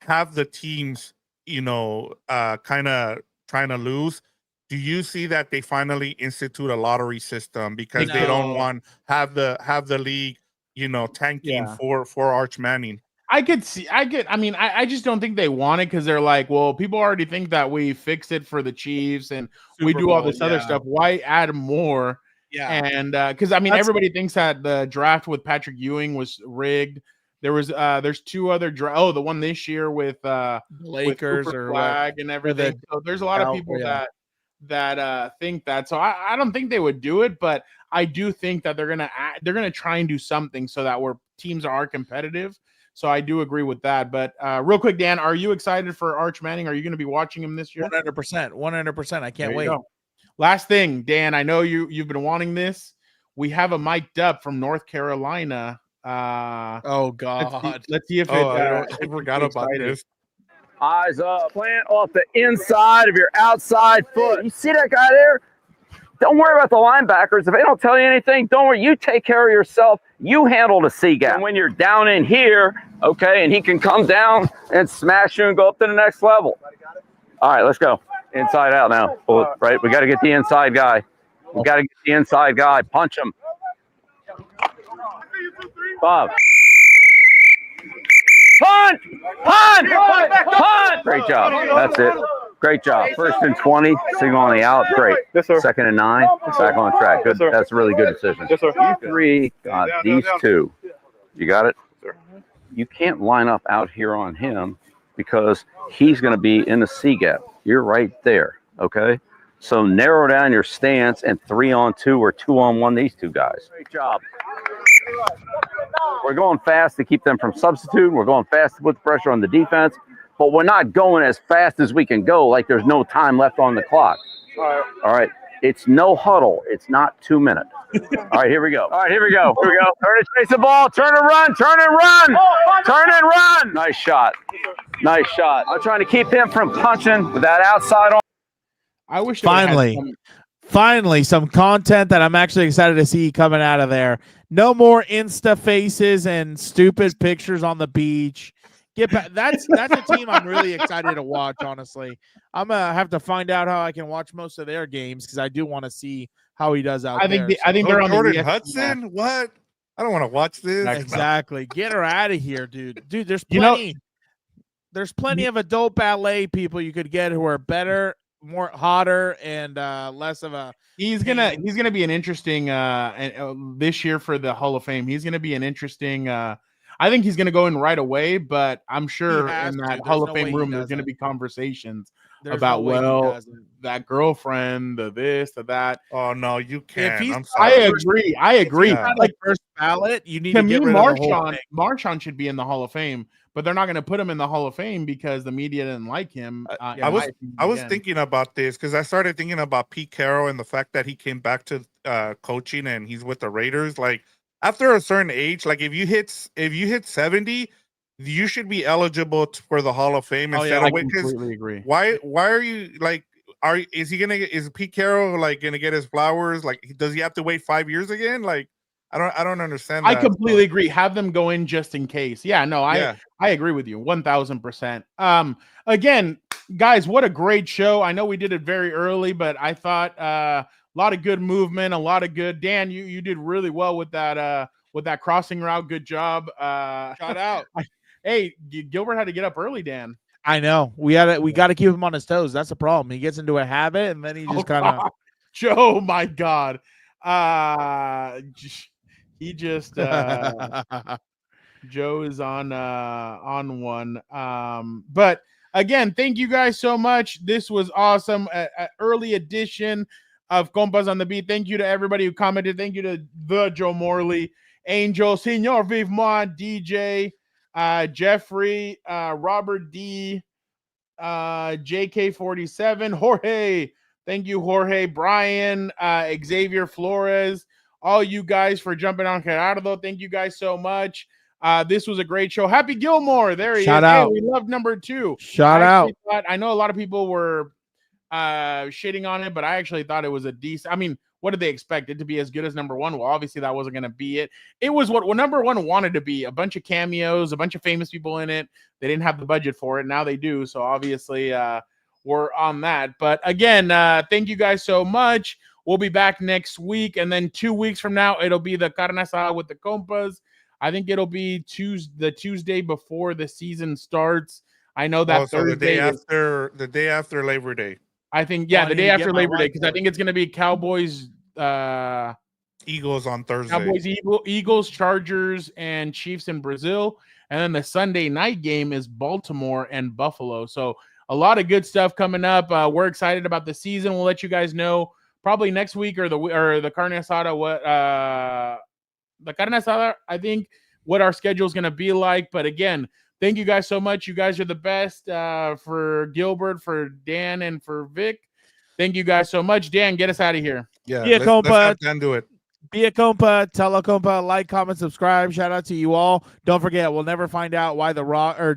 the teams, you know, kind of trying to lose, do you see that they finally institute a lottery system because they don't want have the league, you know, tanking for Arch Manning? I just don't think they want it, because they're like, well, people already think that we fix it for the Chiefs and we do all this other stuff. Why add more? And because everybody thinks that the draft with Patrick Ewing was rigged. There's 2 other the one this year with Lakers with or Flag and everything. So there's a lot of people that think that. So I don't think they would do it, but I do think that they're gonna try and do something so that where teams are competitive, So I do agree with that. But real quick, Dan, are you excited for Arch Manning? Are you going to be watching him this year? 100%. 100%. I can't wait. Go. Last thing, Dan, I know you've been wanting this. We have a mic'd up from North Carolina. Oh God. Let's see if I forgot about this. Eyes up. Plant off the inside of your outside foot. You see that guy there? Don't worry about the linebackers. If they don't tell you anything, don't worry. You take care of yourself. You handle the C gap. And when you're down in here, okay, and he can come down and smash you and go up to the next level. All right, let's go. Inside out now. Right? We got to get the inside guy. We got to get the inside guy. Punch him. Bob. Punt! Punt! Punt! Great job. That's it. Great job. 1st and 20. Signal on the out. Great. Yes, sir. 2nd and 9. Back on track. Good. That's a really good decision. Yes, sir. You three got these two. You got it? Yes, sir. You can't line up out here on him because he's going to be in the C gap. You're right there. Okay? So narrow down your stance and 3-on-2 or 2-on-1 these two guys. Great job. We're going fast to keep them from substituting. We're going fast to put the pressure on the defense, but we're not going as fast as we can go like there's no time left on the clock. All right. It's no huddle. It's not 2 minutes. All right, here we go. All right, here we go. Here we go. Turn and chase the ball. Turn and run. Turn and run. Turn and run. Nice shot. Nice shot. I'm trying to keep him from punching with that outside on. I wish Finally, some content that I'm actually excited to see coming out of there. No more Insta faces and stupid pictures on the beach. Get back. That's a team I'm really excited to watch. Honestly, I'm gonna have to find out how I can watch most of their games because I do want to see how he does out there. I think they're on Jordan the Hudson. What? I don't want to watch this. Exactly. Get her out of here, dude. Dude, there's plenty. There's plenty of adult ballet people you could get who are better, more hotter, and less of a. He's gonna be an interesting this year for the Hall of Fame. He's gonna be an interesting. I think he's gonna go in right away, but I'm sure in that Hall of Fame room there's gonna be conversations about that girlfriend, the this, the that. Oh no, you can't. I agree. Yeah. Like first ballot, you need to get rid of the whole thing. Marshawn should be in the Hall of Fame, but they're not going to put him in the Hall of Fame because the media didn't like him. I was thinking about this because I started thinking about Pete Carroll and the fact that he came back to coaching and he's with the Raiders. Like after a certain age, like if you hit 70, you should be eligible for the Hall of Fame. I completely agree. Why are you like? Is Pete Carroll like gonna get his flowers? Like, does he have to wait 5 years again? Like, I don't understand. I completely agree. Have them go in just in case. Yeah, no, I agree with you 1000%. Again, guys, what a great show. I know we did it very early, but I thought a lot of good movement, a lot of good. Dan, you did really well with that crossing route. Good job. Shout out. Hey, Gilbert had to get up early, Dan. I know. We got to keep him on his toes. That's the problem. He gets into a habit and then he just kind of. Joe, my God. He just Joe is on one. But again, thank you guys so much. This was awesome. An early edition of Compas on the Beat. Thank you to everybody who commented. Thank you to the Joe Morley, Angel, Senor Vivemont, DJ, Jeffrey, Robert D, JK47, Jorge. Thank you, Jorge, Brian, Xavier Flores, all you guys for jumping on Gerardo. Thank you guys so much. This was a great show. Happy Gilmore. There he is. Shout out. Hey, we love number 2. Shout out. I know a lot of people were shitting on it, but I actually thought it was a decent. I mean, what did they expect it to be as good as number 1? Well, obviously that wasn't going to be it. It was what number 1 wanted to be, a bunch of cameos, a bunch of famous people in it. They didn't have the budget for it. Now they do. So obviously we're on that. But again, thank you guys so much. We'll be back next week. And then 2 weeks from now, it'll be the Carne Asada with the Compas. I think it'll be the Tuesday before the season starts. I know that Thursday the day after Labor Day. I think, the day after Labor Day, because I think it's going to be Cowboys, Eagles on Thursday. Cowboys, Eagles, Chargers, and Chiefs in Brazil. And then the Sunday night game is Baltimore and Buffalo. So a lot of good stuff coming up. We're excited about the season. We'll let you guys know probably next week or the Carne Asada. The Carne Asada, I think, what our schedule is going to be like. But again, thank you guys so much. You guys are the best, for Gilbert, for Dan, and for Vic. Thank you guys so much. Dan, get us out of here. Yeah, Yeah, let's Compa. have Dan do it. Be a Compa, tell a Compa, like, comment, subscribe. Shout out to you all. Don't forget, we'll never find out why the Raw or